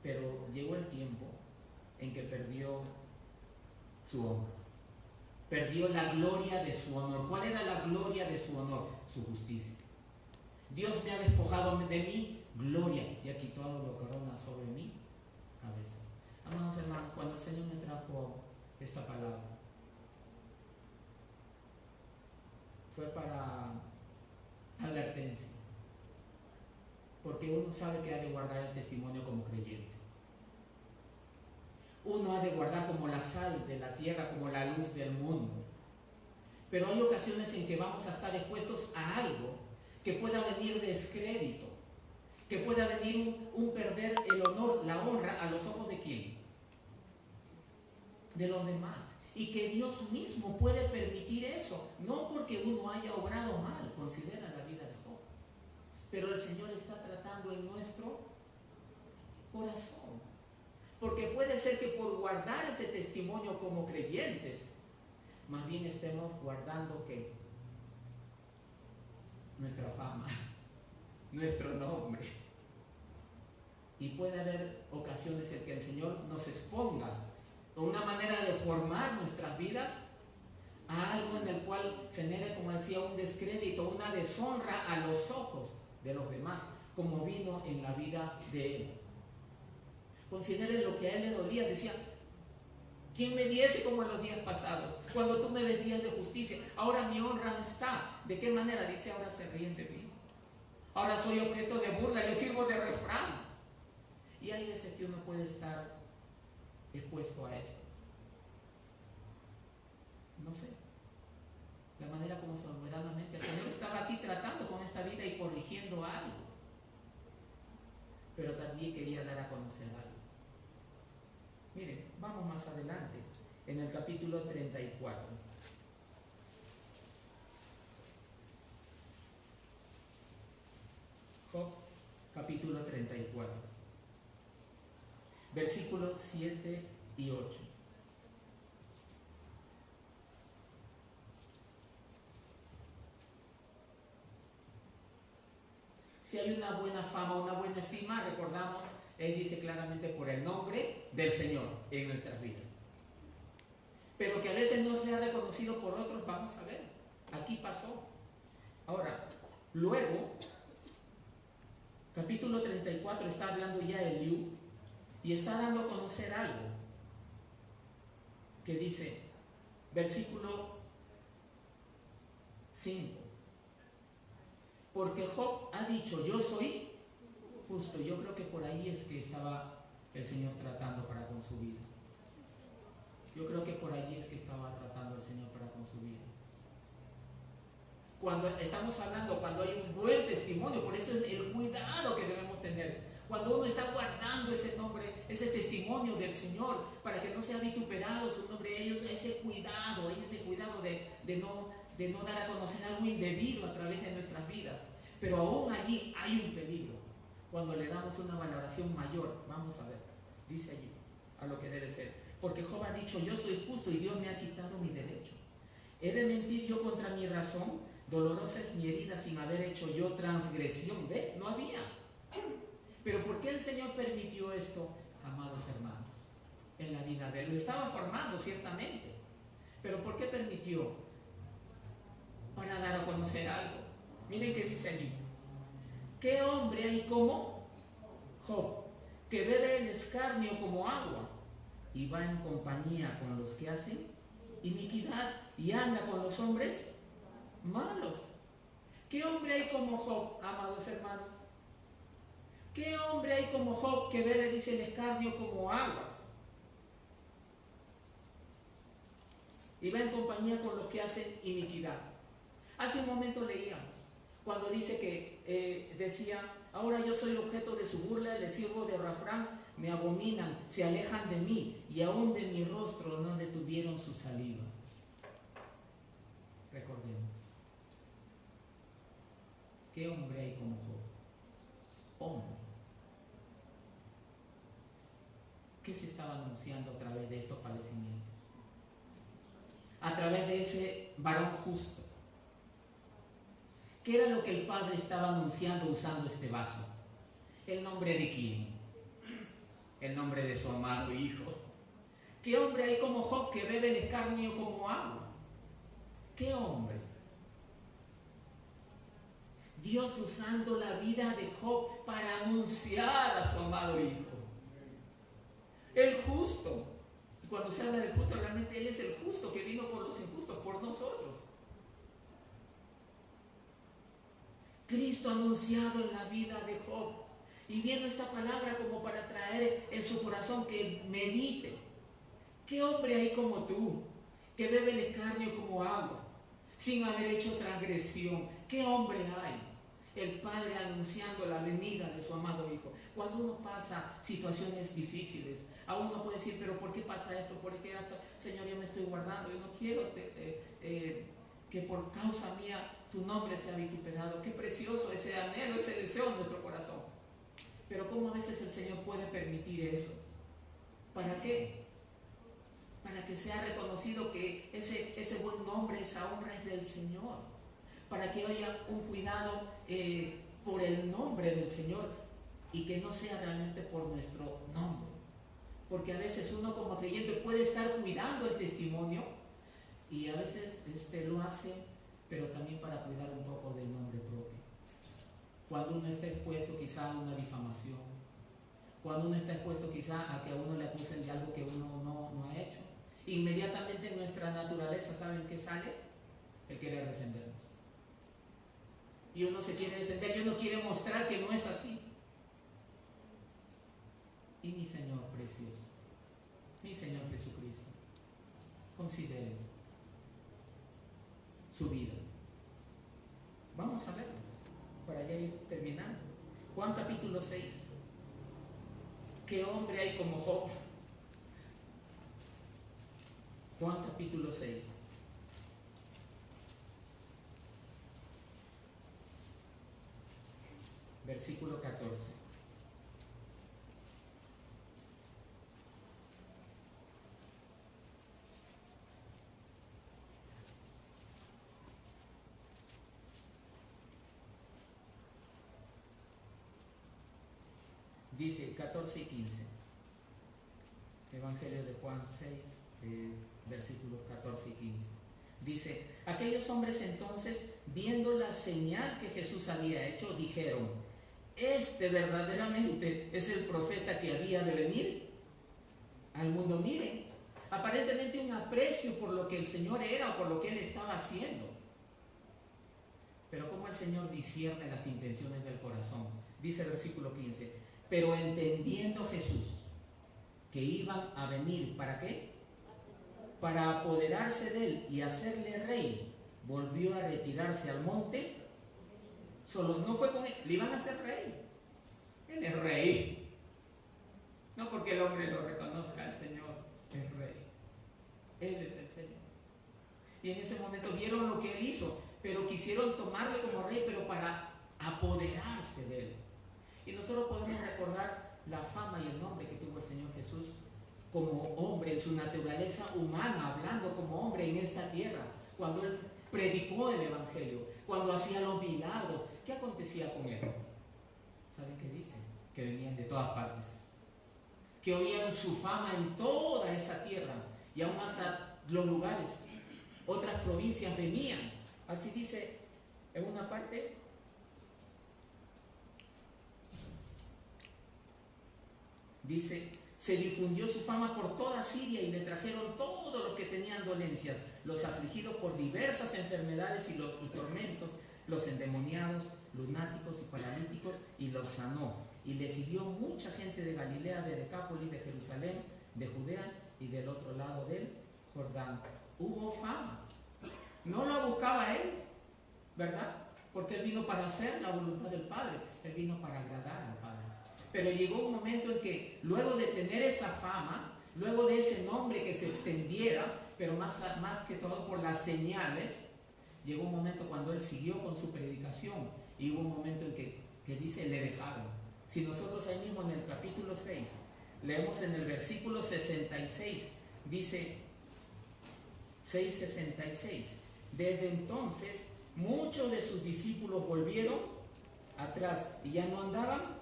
Pero llegó el tiempo en que perdió su honor. Perdió la gloria de su honor. ¿Cuál era la gloria de su honor? Su justicia. Dios me ha despojado de mi gloria y ha quitado la corona sobre mi cabeza. Amados hermanos, cuando el Señor me trajo esta palabra, fue para advertencia. Porque uno sabe que ha de guardar el testimonio como creyente. Uno ha de guardar como la sal de la tierra, como la luz del mundo. Pero hay ocasiones en que vamos a estar expuestos a algo que pueda venir descrédito, que pueda venir un perder el honor, la honra, a los ojos de ¿quién? De los demás. Y que Dios mismo puede permitir eso, no porque uno haya obrado mal, considera la vida de Job. Pero el Señor está tratando en nuestro corazón. Porque puede ser que por guardar ese testimonio como creyentes, más bien estemos guardando ¿qué? Nuestra fama, nuestro nombre. Y puede haber ocasiones en que el Señor nos exponga una manera de formar nuestras vidas a algo en el cual genere, como decía, un descrédito, una deshonra a los ojos de los demás, como vino en la vida de él. Consideren lo que a él le dolía. Decía, ¿quién me diese como en los días pasados? Cuando tú me vestías de justicia. Ahora mi honra no está. ¿De qué manera? Dice, ahora se ríen de mí. Ahora soy objeto de burla, le sirvo de refrán. Y hay veces que uno puede estar expuesto a esto. No sé. La manera como soberanamente el Señor estaba aquí tratando con esta vida y corrigiendo algo. Pero también quería dar a conocer algo. Miren, vamos más adelante, en el capítulo 34. Job, capítulo 34. Versículos 7 y 8. Si hay una buena fama, una buena estima, recordamos, él dice claramente por el nombre del Señor en nuestras vidas. Pero que a veces no sea reconocido por otros, vamos a ver. Aquí pasó. Ahora, luego, capítulo 34 está hablando ya Eliú y está dando a conocer algo que dice, versículo 5. Porque Job ha dicho, yo soy justo. Yo creo que por ahí es que estaba el Señor tratando para con su vida. Yo creo que por allí es que estaba tratando el Señor para con su vida. Cuando estamos hablando, cuando hay un buen testimonio, por eso es el cuidado que debemos tener. Cuando uno está guardando ese nombre, ese testimonio del Señor, para que no sea vituperado su nombre, ellos, ese cuidado de no dar a conocer algo indebido a través de nuestras vidas. Pero aún allí hay un peligro. Cuando le damos una valoración mayor, vamos a ver, dice allí, a lo que debe ser. Porque Job ha dicho, yo soy justo y Dios me ha quitado mi derecho. ¿He de mentir yo contra mi razón? Dolorosa es mi herida sin haber hecho yo transgresión. ¿Ve? No había. Pero ¿por qué el Señor permitió esto, amados hermanos, en la vida de él? Lo estaba formando, ciertamente. Pero ¿por qué permitió? Para dar a conocer algo. Miren qué dice allí. ¿Qué hombre hay como Job, que bebe el escarnio como agua y va en compañía con los que hacen iniquidad y anda con los hombres malos? ¿Qué hombre hay como Job, amados hermanos? ¿Qué hombre hay como Job que bebe, dice, el escarnio como aguas y va en compañía con los que hacen iniquidad? Hace un momento leíamos cuando dice que decía, ahora yo soy objeto de su burla, les sirvo de refrán, me abominan, se alejan de mí y aún de mi rostro no detuvieron su saliva. Recordemos, ¿qué hombre hay como Job? Hombre. ¿Qué se estaba anunciando a través de estos padecimientos? A través de ese varón justo. ¿Qué era lo que el Padre estaba anunciando usando este vaso? ¿El nombre de quién? El nombre de su amado Hijo. ¿Qué hombre hay como Job que bebe el escarnio como agua? ¿Qué hombre? Dios usando la vida de Job para anunciar a su amado Hijo. El justo. Y cuando se habla del justo, realmente Él es el justo que vino por los injustos, por nosotros. Cristo anunciado en la vida de Job. Y viendo esta palabra como para traer en su corazón que medite. ¿Qué hombre hay como tú, que bebe el escarnio como agua, sin haber hecho transgresión? ¿Qué hombre hay? El Padre anunciando la venida de su amado Hijo. Cuando uno pasa situaciones difíciles, a uno puede decir, pero ¿por qué pasa esto? ¿Por qué esto? Señor, yo me estoy guardando, yo no quiero que por causa mía tu nombre sea vituperado. Qué precioso ese anhelo, ese deseo en nuestro corazón. Pero ¿cómo a veces el Señor puede permitir eso? ¿Para qué? Para que sea reconocido que ese buen nombre, esa honra es del Señor. Para que haya un cuidado por el nombre del Señor y que no sea realmente por nuestro nombre. Porque a veces uno como creyente puede estar cuidando el testimonio y a veces lo hace, pero también para cuidar un poco del nombre propio. Cuando uno está expuesto quizá a una difamación, cuando uno está expuesto quizá a que a uno le acusen de algo que uno no ha hecho, inmediatamente en nuestra naturaleza, ¿saben qué sale? El querer defendernos. Y uno se quiere defender y uno quiere mostrar que no es así. Y mi Señor precioso, mi Señor Jesucristo, considere su vida. Vamos a verlo, para ya ir terminando. Juan capítulo 6. ¿Qué hombre hay como Job? Juan capítulo 6. Versículo 14. Dice 14 y 15. Evangelio de Juan 6, versículos 14 y 15. Dice, aquellos hombres entonces, viendo la señal que Jesús había hecho, dijeron, este verdaderamente es el profeta que había de venir al mundo. Miren, aparentemente un aprecio por lo que el Señor era o por lo que Él estaba haciendo. Pero como el Señor discierne las intenciones del corazón. Dice el versículo 15, pero entendiendo Jesús que iban a venir, ¿para qué? para apoderarse de él y hacerle rey, volvió a retirarse al monte. Solo no fue con él, le iban a hacer rey. Él es rey. No porque el hombre lo reconozca, el Señor es rey. Él es el Señor. Y en ese momento vieron lo que él hizo, pero quisieron tomarle como rey, pero para apoderarse de él. Y nosotros podemos recordar la fama y el nombre que tuvo el Señor Jesús como hombre, en su naturaleza humana, hablando como hombre en esta tierra, cuando él predicó el Evangelio, cuando hacía los milagros. ¿Qué acontecía con él? ¿Saben qué dice? Que venían de todas partes, que oían su fama en toda esa tierra y aún hasta los lugares, otras provincias venían. Así dice en una parte. Dice, se difundió su fama por toda Siria y le trajeron todos los que tenían dolencias, los afligidos por diversas enfermedades y tormentos, los endemoniados, lunáticos y paralíticos, y los sanó. Y le siguió mucha gente de Galilea, de Decápolis, de Jerusalén, de Judea y del otro lado del Jordán. Hubo fama. No la buscaba él, ¿verdad? Porque él vino para hacer la voluntad del Padre. Él vino para agradar al Padre. Pero llegó un momento en que, luego de tener esa fama, luego de ese nombre que se extendiera, pero más que todo por las señales, llegó un momento cuando él siguió con su predicación y hubo un momento en que dice, le dejaron. Si nosotros ahí mismo en el capítulo 6, leemos en el versículo 66, dice 6:66, desde entonces muchos de sus discípulos volvieron atrás y ya no andaban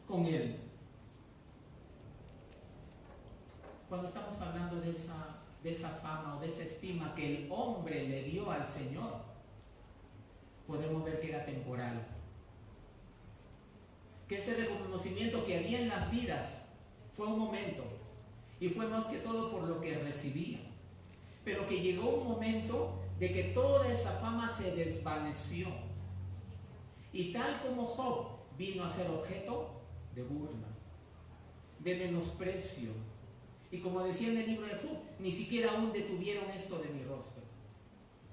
con él. Cuando estamos hablando de esa fama o de esa estima que el hombre le dio al Señor, podemos ver que era temporal. Que ese reconocimiento que había en las vidas fue un momento y fue más que todo por lo que recibía. Pero que llegó un momento de que toda esa fama se desvaneció. Y tal como Job vino a ser objeto de burla, de menosprecio. Y como decía en el libro de Job, ni siquiera aún detuvieron esto de mi rostro.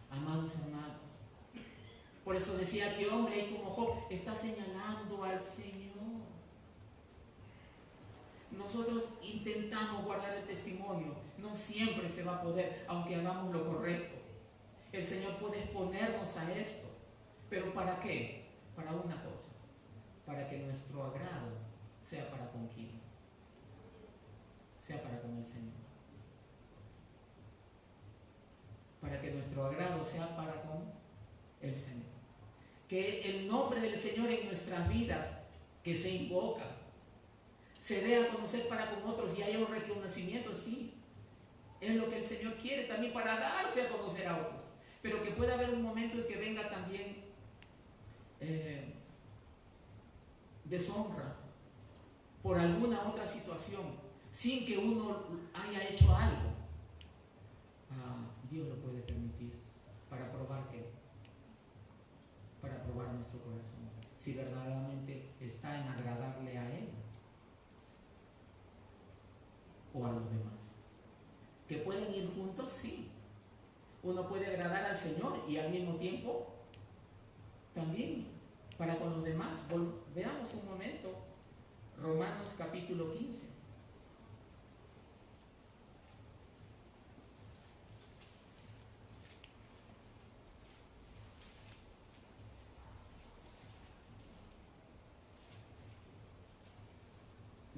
Amados hermanos, por eso decía que hombre ahí como Job está señalando al Señor. Nosotros intentamos guardar el testimonio, no siempre se va a poder, aunque hagamos lo correcto. El Señor puede exponernos a esto, pero ¿para qué? Para una cosa, para que nuestro agrado sea para con quién, sea para con el Señor. Para que nuestro agrado sea para con el Señor. Que el nombre del Señor en nuestras vidas, que se invoca, se dé a conocer para con otros y haya un reconocimiento, sí. Es lo que el Señor quiere también para darse a conocer a otros. Pero que pueda haber un momento en que venga también deshonra por alguna otra situación, sin que uno haya hecho algo. Dios lo puede permitir para probar que, para probar nuestro corazón, si verdaderamente está en agradarle a Él o a los demás. Que pueden ir juntos, sí. Uno puede agradar al Señor y al mismo tiempo también para con los demás. Veamos un momento Romanos capítulo 15.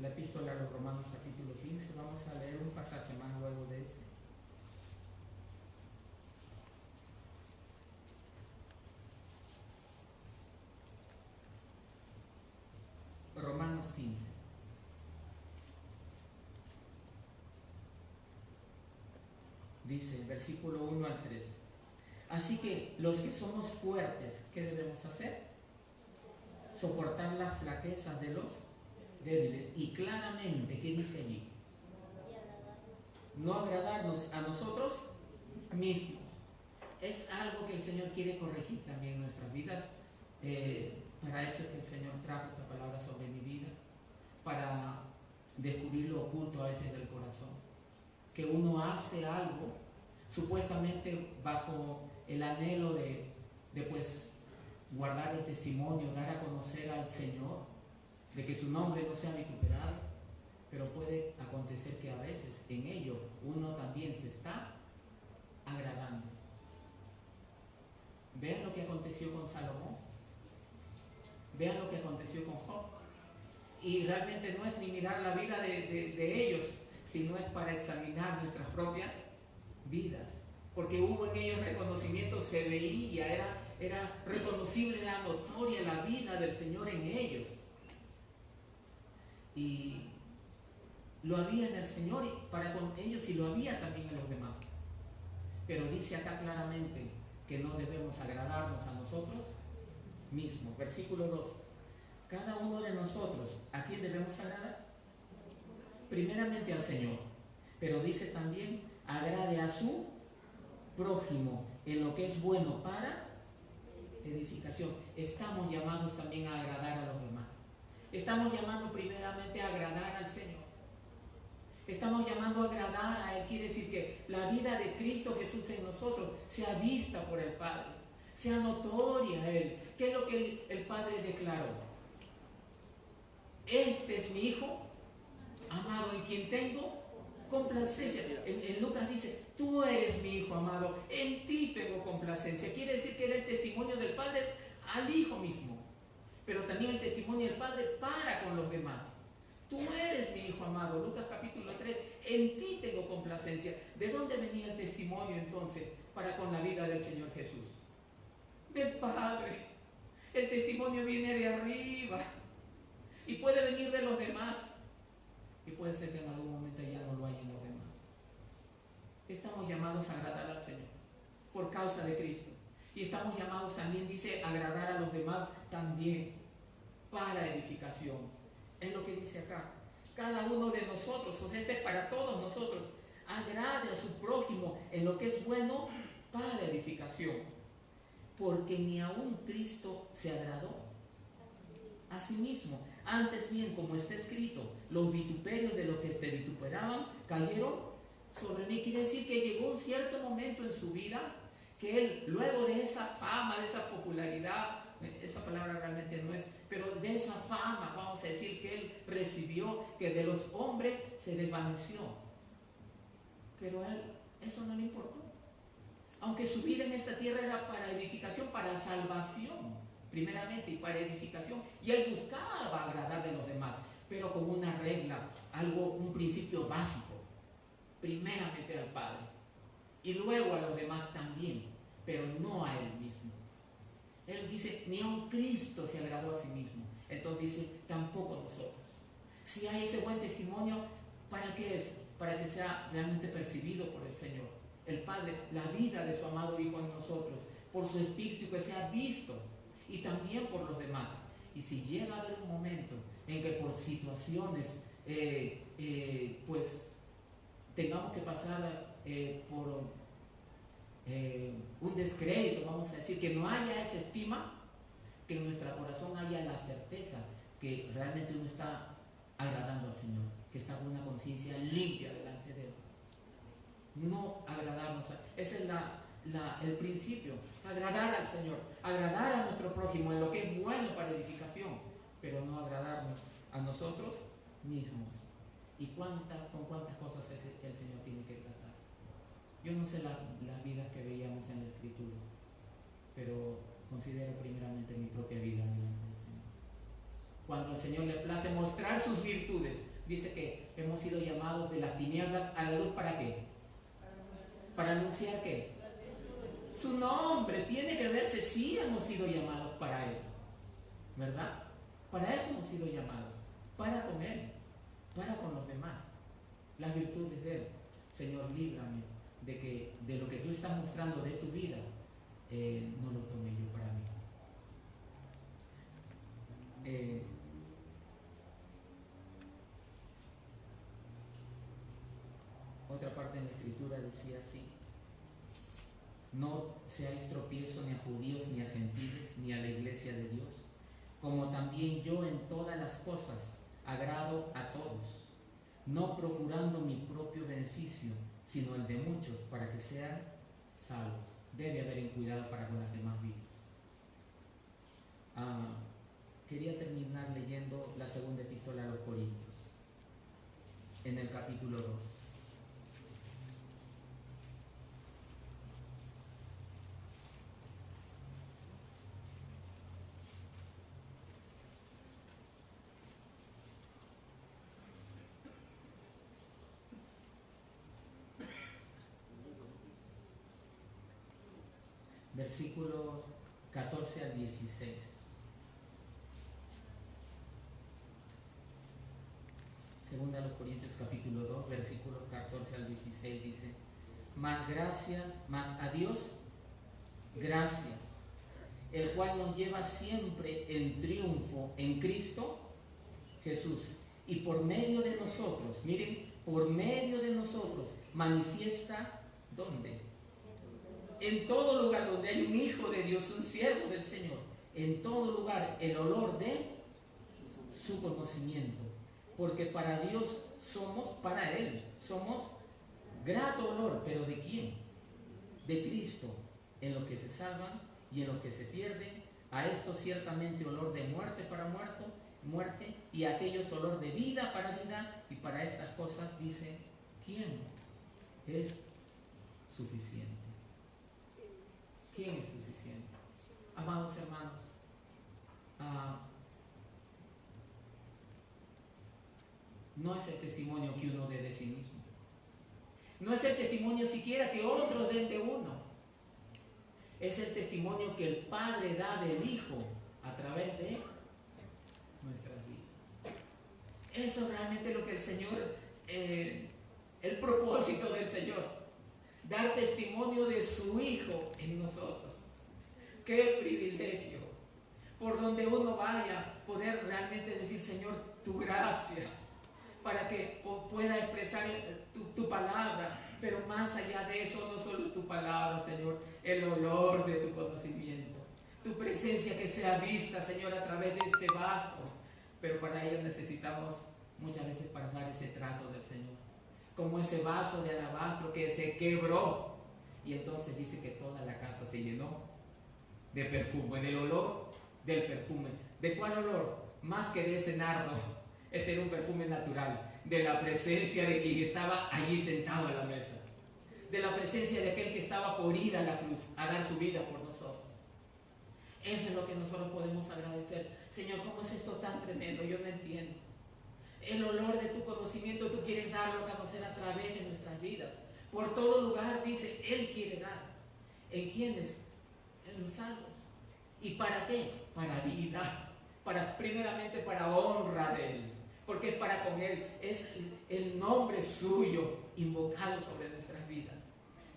La epístola a los Romanos capítulo 15, vamos a leer un pasaje más luego de este. Romanos 15. Dice, versículo 1 al 3. Así que los que somos fuertes, ¿qué debemos hacer? Soportar las flaquezas de los débiles. Y claramente, ¿qué dice allí? No agradarnos a nosotros mismos. Es algo que el Señor quiere corregir también en nuestras vidas. Para eso es que el Señor trajo esta palabra sobre mi vida, para descubrir lo oculto a veces del corazón, que uno hace algo supuestamente bajo el anhelo de pues guardar el testimonio, dar a conocer al Señor, de que su nombre no sea vituperado, pero puede acontecer que a veces en ello uno también se está agradando. Vean lo que aconteció con Salomón, vean lo que aconteció con Job, y realmente no es ni mirar la vida de ellos, sino es para examinar nuestras propias vidas, porque hubo en ellos reconocimiento, se veía, era reconocible, era notoria la vida del Señor en ellos, y lo había en el Señor para con ellos y lo había también en los demás. Pero dice acá claramente que no debemos agradarnos a nosotros mismos. Versículo 2. Cada uno de nosotros, ¿a quién debemos agradar? Primeramente al Señor. Pero dice también, agrade a su prójimo en lo que es bueno para edificación. Estamos llamados también a agradar a los demás. Estamos llamando primeramente a agradar al Señor. Estamos llamando a agradar a Él. Quiere decir que la vida de Cristo Jesús en nosotros sea vista por el Padre, sea notoria a Él. ¿Qué es lo que el Padre declaró? Este es mi Hijo amado en quien tengo complacencia. En Lucas dice, tú eres mi Hijo amado, en ti tengo complacencia. Quiere decir que era el testimonio del Padre al Hijo mismo, pero también el testimonio del Padre para con los demás. Tú eres mi Hijo amado, Lucas capítulo 3, en ti tengo complacencia. ¿De dónde venía el testimonio entonces para con la vida del Señor Jesús? Del Padre. El testimonio viene de arriba y puede venir de los demás, y puede ser que en algún momento ya no lo haya en los demás. Estamos llamados a agradar al Señor por causa de Cristo, y estamos llamados también, dice, a agradar a los demás también para edificación. Es lo que dice acá. Cada uno de nosotros, o sea, este es para todos nosotros, agrade a su prójimo en lo que es bueno para edificación. Porque ni aun Cristo se agradó a sí mismo. Antes bien, como está escrito, los vituperios de los que te vituperaban cayeron sobre mí. Quiere decir que llegó un cierto momento en su vida que él, luego de esa fama, de esa popularidad, esa palabra realmente no es, pero de esa fama, vamos a decir, que él recibió, que de los hombres se desvaneció. Pero a él eso no le importó. Aunque su vida en esta tierra era para edificación, para salvación, primeramente, y para edificación, y él buscaba agradar de los demás, pero con una regla, un principio básico, primeramente al Padre, y luego a los demás también, pero no a él mismo. Él dice, ni aun Cristo se agradó a sí mismo. Entonces dice, tampoco nosotros. Si hay ese buen testimonio, ¿para qué es? Para que sea realmente percibido por el Señor. El Padre, la vida de su amado Hijo en nosotros, por su Espíritu, que sea visto, y también por los demás. Y si llega a haber un momento en que por situaciones, pues tengamos que pasar por un descrédito, vamos a decir, que no haya esa estima, que en nuestro corazón haya la certeza que realmente uno está agradando al Señor, que está con una conciencia limpia delante de Él. No agradarnos, ese es el principio, agradar al Señor, agradar a nuestro prójimo en lo que es bueno para edificación, pero no agradarnos a nosotros mismos. ¿Y con cuántas cosas el Señor tiene que tratar? Yo no sé las vidas que veíamos en la Escritura, pero considero primeramente mi propia vida delante del Señor. Cuando al Señor le place mostrar sus virtudes, dice que hemos sido llamados de las tinieblas a la luz. ¿Para qué? ¿Para anunciar qué? Su nombre. Tiene que verse, sí hemos sido llamados para eso, ¿verdad? Para eso hemos sido llamados, para con Él, para con los demás, las virtudes de Él. Señor, líbrame de lo que tú estás mostrando de tu vida, no lo tome yo para mí. Otra parte en la Escritura decía así: no seáis tropiezo ni a judíos ni a gentiles ni a la iglesia de Dios, como también yo en todas las cosas agrado a todos,
no procurando mi propio beneficio, sino el de muchos, para que sean salvos. Debe haber un cuidado para con las demás vidas. Quería terminar leyendo la segunda epístola a los Corintios, en el capítulo 2. Versículos 14 al 16. Segunda a los Corintios capítulo 2, versículos 14 al 16 dice: más a Dios, gracias, el cual nos lleva siempre en triunfo en Cristo Jesús. Y por medio de nosotros, miren, por medio de nosotros manifiesta, ¿dónde? En todo lugar donde hay un hijo de Dios, un siervo del Señor, en todo lugar el olor de su conocimiento. Porque para Dios para Él somos grato olor, pero ¿de quién? De Cristo, en los que se salvan y en los que se pierden. A esto ciertamente olor de muerte para muerte, y a aquellos olor de vida para vida, y para estas cosas dice, ¿quién es suficiente? ¿Quién es suficiente? Amados hermanos, no es el testimonio que uno dé de sí mismo. No es el testimonio siquiera que otros den de uno. Es el testimonio que el Padre da del Hijo a través de nuestras vidas. Eso es realmente lo que el Señor, el propósito del Señor, dar testimonio de su Hijo en nosotros. ¡Qué privilegio! Por donde uno vaya, poder realmente decir, Señor, tu gracia, para que pueda expresar tu palabra, pero más allá de eso, no solo tu palabra, Señor, el olor de tu conocimiento, tu presencia que sea vista, Señor, a través de este vaso. Pero para ello necesitamos muchas veces pasar ese trato del Señor, como ese vaso de alabastro que se quebró, y entonces dice que toda la casa se llenó de perfume, del olor del perfume. ¿De cuál olor? Más que de ese nardo. Ese era un perfume natural, de la presencia de quien estaba allí sentado a la mesa, de la presencia de aquel que estaba por ir a la cruz, a dar su vida por nosotros. Eso es lo que nosotros podemos agradecer. Señor, ¿cómo es esto tan tremendo? Yo no entiendo. El olor de tu conocimiento tú quieres darlo a conocer a través de nuestras vidas. Por todo lugar, dice, Él quiere dar. ¿En quiénes? En los salvos. ¿Y para qué? Para vida. Primeramente para honra de Él. Porque para con Él es el nombre suyo invocado sobre nuestras vidas.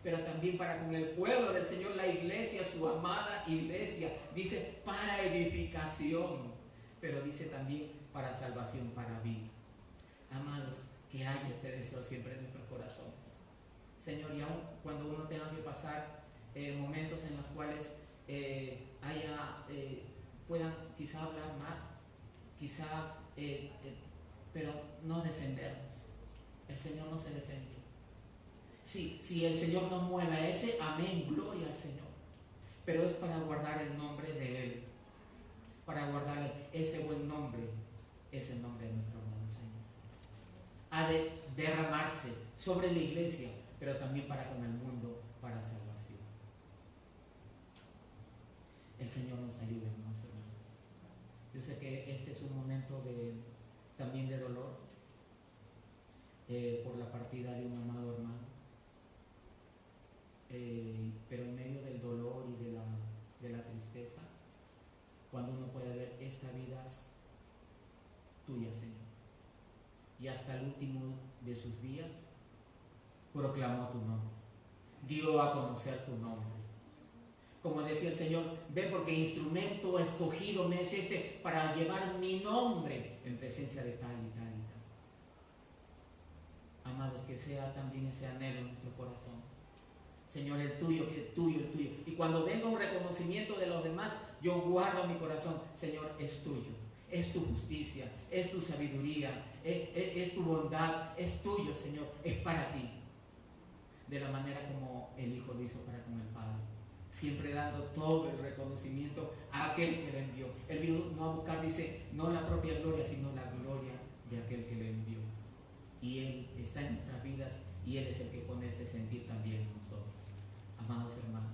Pero también para con el pueblo del Señor, la iglesia, su amada iglesia, dice para edificación, pero dice también para salvación, para vida. Amados, que haya este deseo siempre en nuestros corazones. Señor, y aun cuando uno tenga que pasar momentos en los cuales puedan quizá hablar mal, quizá pero no defendernos. El Señor no se defendió. Si el Señor nos mueve a ese, amén, gloria al Señor. Pero es para guardar el nombre de Él. Para guardar ese buen nombre. Es el nombre de nuestro amado Señor. Ha de derramarse sobre la iglesia, pero también para con el mundo, para salvación. El Señor nos ayude, hermanos hermanos. Yo sé que este es un momento también de dolor por la partida de un amado hermano, pero en medio del dolor y de la tristeza, cuando uno puede ver esta vida es tuya, Señor, y hasta el último de sus días proclamó tu nombre, dio a conocer tu nombre. Como decía el Señor, ve porque instrumento escogido me es este para llevar mi nombre en presencia de tal y tal y tal. Amados, que sea también ese anhelo en nuestro corazón. Señor, el tuyo, que el tuyo, el tuyo. Y cuando venga un reconocimiento de los demás, yo guardo mi corazón. Señor, es tuyo, es tu justicia, es tu sabiduría,
es tu bondad, es tuyo, Señor, es para ti. De la manera como el Hijo lo hizo para con el Padre, siempre dando todo el reconocimiento a aquel que le envió. Él vino no a buscar, dice, no la propia gloria, sino la gloria de aquel que le envió. Y Él está en nuestras vidas y Él es el que pone ese sentir también en nosotros. Amados hermanos,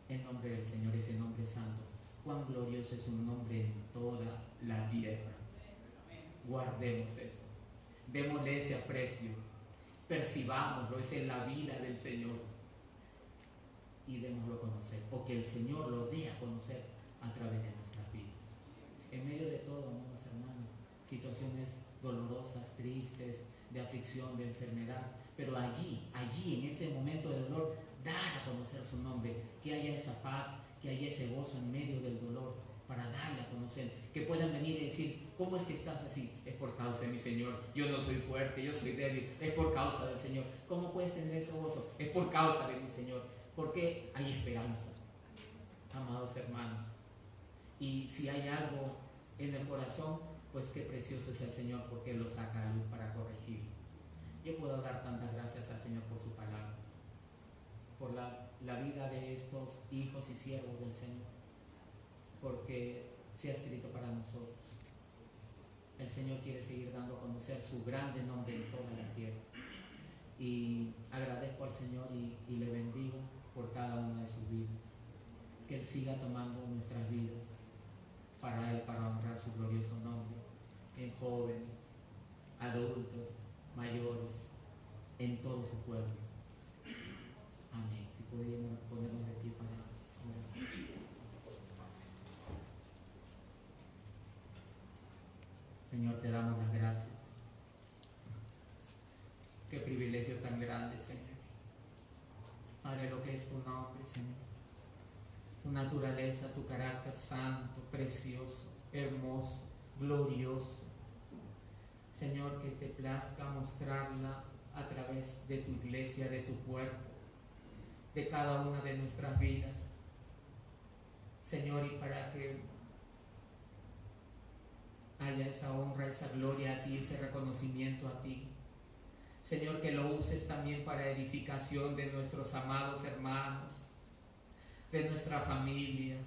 el nombre del Señor, ese nombre santo, cuán glorioso es un nombre en toda la tierra. Guardemos eso, démosle ese aprecio, percibámoslo, esa es la vida del Señor, y démoslo a conocer, o que el Señor lo dé a conocer a través de nuestras vidas. En medio de todo, amados hermanos, situaciones dolorosas, tristes, de aflicción, de enfermedad, pero allí, en ese momento de dolor, dar a conocer su nombre, que haya esa paz, que haya ese gozo en medio del dolor, para darle a conocer, que puedan venir y decir, ¿cómo es que estás así? Es por causa de mi Señor, yo no soy fuerte, yo soy débil, es por causa del Señor. ¿Cómo puedes tener ese gozo? Es por causa de mi Señor, porque hay esperanza, amados hermanos. Y si hay algo en el corazón, pues qué precioso es el Señor, porque Él lo saca a luz para corregir. Yo puedo dar tantas gracias al Señor por su palabra, por la vida de estos hijos y siervos del Señor, porque se ha escrito para nosotros. El Señor quiere seguir dando a conocer su grande nombre en toda la tierra. Y agradezco al Señor y le bendigo por cada una de sus vidas. Que Él siga tomando nuestras vidas para Él, para honrar su glorioso nombre, en jóvenes, adultos, mayores, en todo su pueblo. Amén. Si pudiéramos ponernos de pie para orar. Señor, te damos las gracias. Qué privilegio tan grande, Señor. Padre, lo que es tu nombre, Señor. Tu naturaleza, tu carácter santo, precioso, hermoso, glorioso. Señor, que te plazca mostrarla a través de tu iglesia, de tu cuerpo, de cada una de nuestras vidas. Señor, y para que haya esa honra, esa gloria a ti, ese reconocimiento a ti. Señor, que lo uses también para edificación de nuestros amados hermanos, de nuestra familia,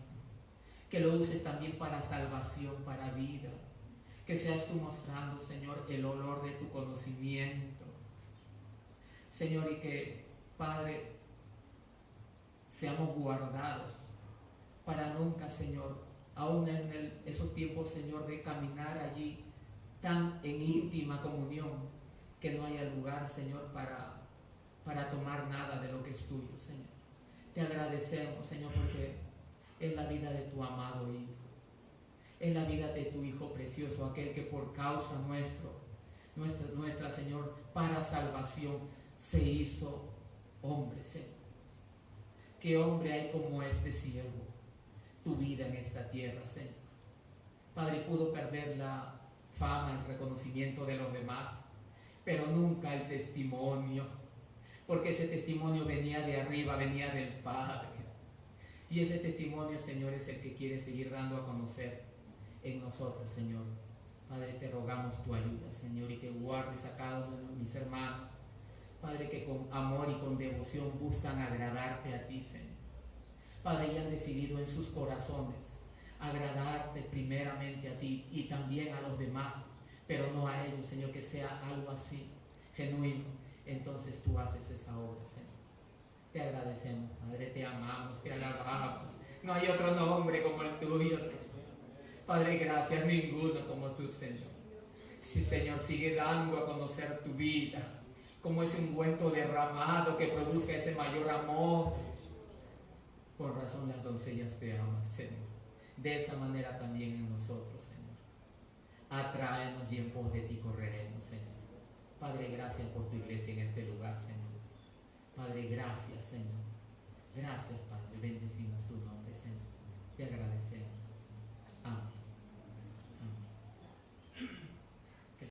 que lo uses también para salvación, para vida, que seas tú mostrando, Señor, el olor de tu conocimiento, Señor, y que, Padre, seamos guardados para nunca, Señor, aún en esos tiempos, Señor, de caminar allí tan en íntima comunión, que no haya lugar, Señor, para tomar nada de lo que es tuyo, Señor. Te agradecemos, Señor, porque es la vida de tu amado Hijo. Es la vida de tu Hijo precioso, aquel que por causa nuestra, Señor, para salvación, se hizo hombre, Señor. ¿Qué hombre hay como este siervo? Tu vida en esta tierra, Señor. Padre, pudo perder la fama, el reconocimiento de los demás, pero nunca el testimonio, porque ese testimonio venía de arriba, venía del Padre. Y ese testimonio, Señor, es el que quiere seguir dando a conocer en nosotros, Señor. Padre, te rogamos tu ayuda, Señor, y que guardes a cada uno de mis hermanos, Padre, que con amor y con devoción buscan agradarte a ti, Señor. Padre, ya han decidido en sus corazones agradarte primeramente a ti y también a los demás, pero no a ellos, Señor, que sea algo así, genuino. Entonces tú haces esa obra, Señor. Te agradecemos, Padre, te amamos, te alabamos. No hay otro nombre como el tuyo, Señor. Padre, gracias, ninguno como tú, Señor. Sí, Señor, sigue dando a conocer tu vida, como ese ungüento derramado que produzca ese mayor amor. Con razón las doncellas te aman, Señor. De esa manera también en nosotros, Señor. Atráenos y en pos de ti correremos, Señor. Padre, gracias por tu iglesia en este lugar, Señor. Padre, gracias, Señor. Gracias, Padre. Bendecimos tu nombre, Señor. Te agradecemos. Amén.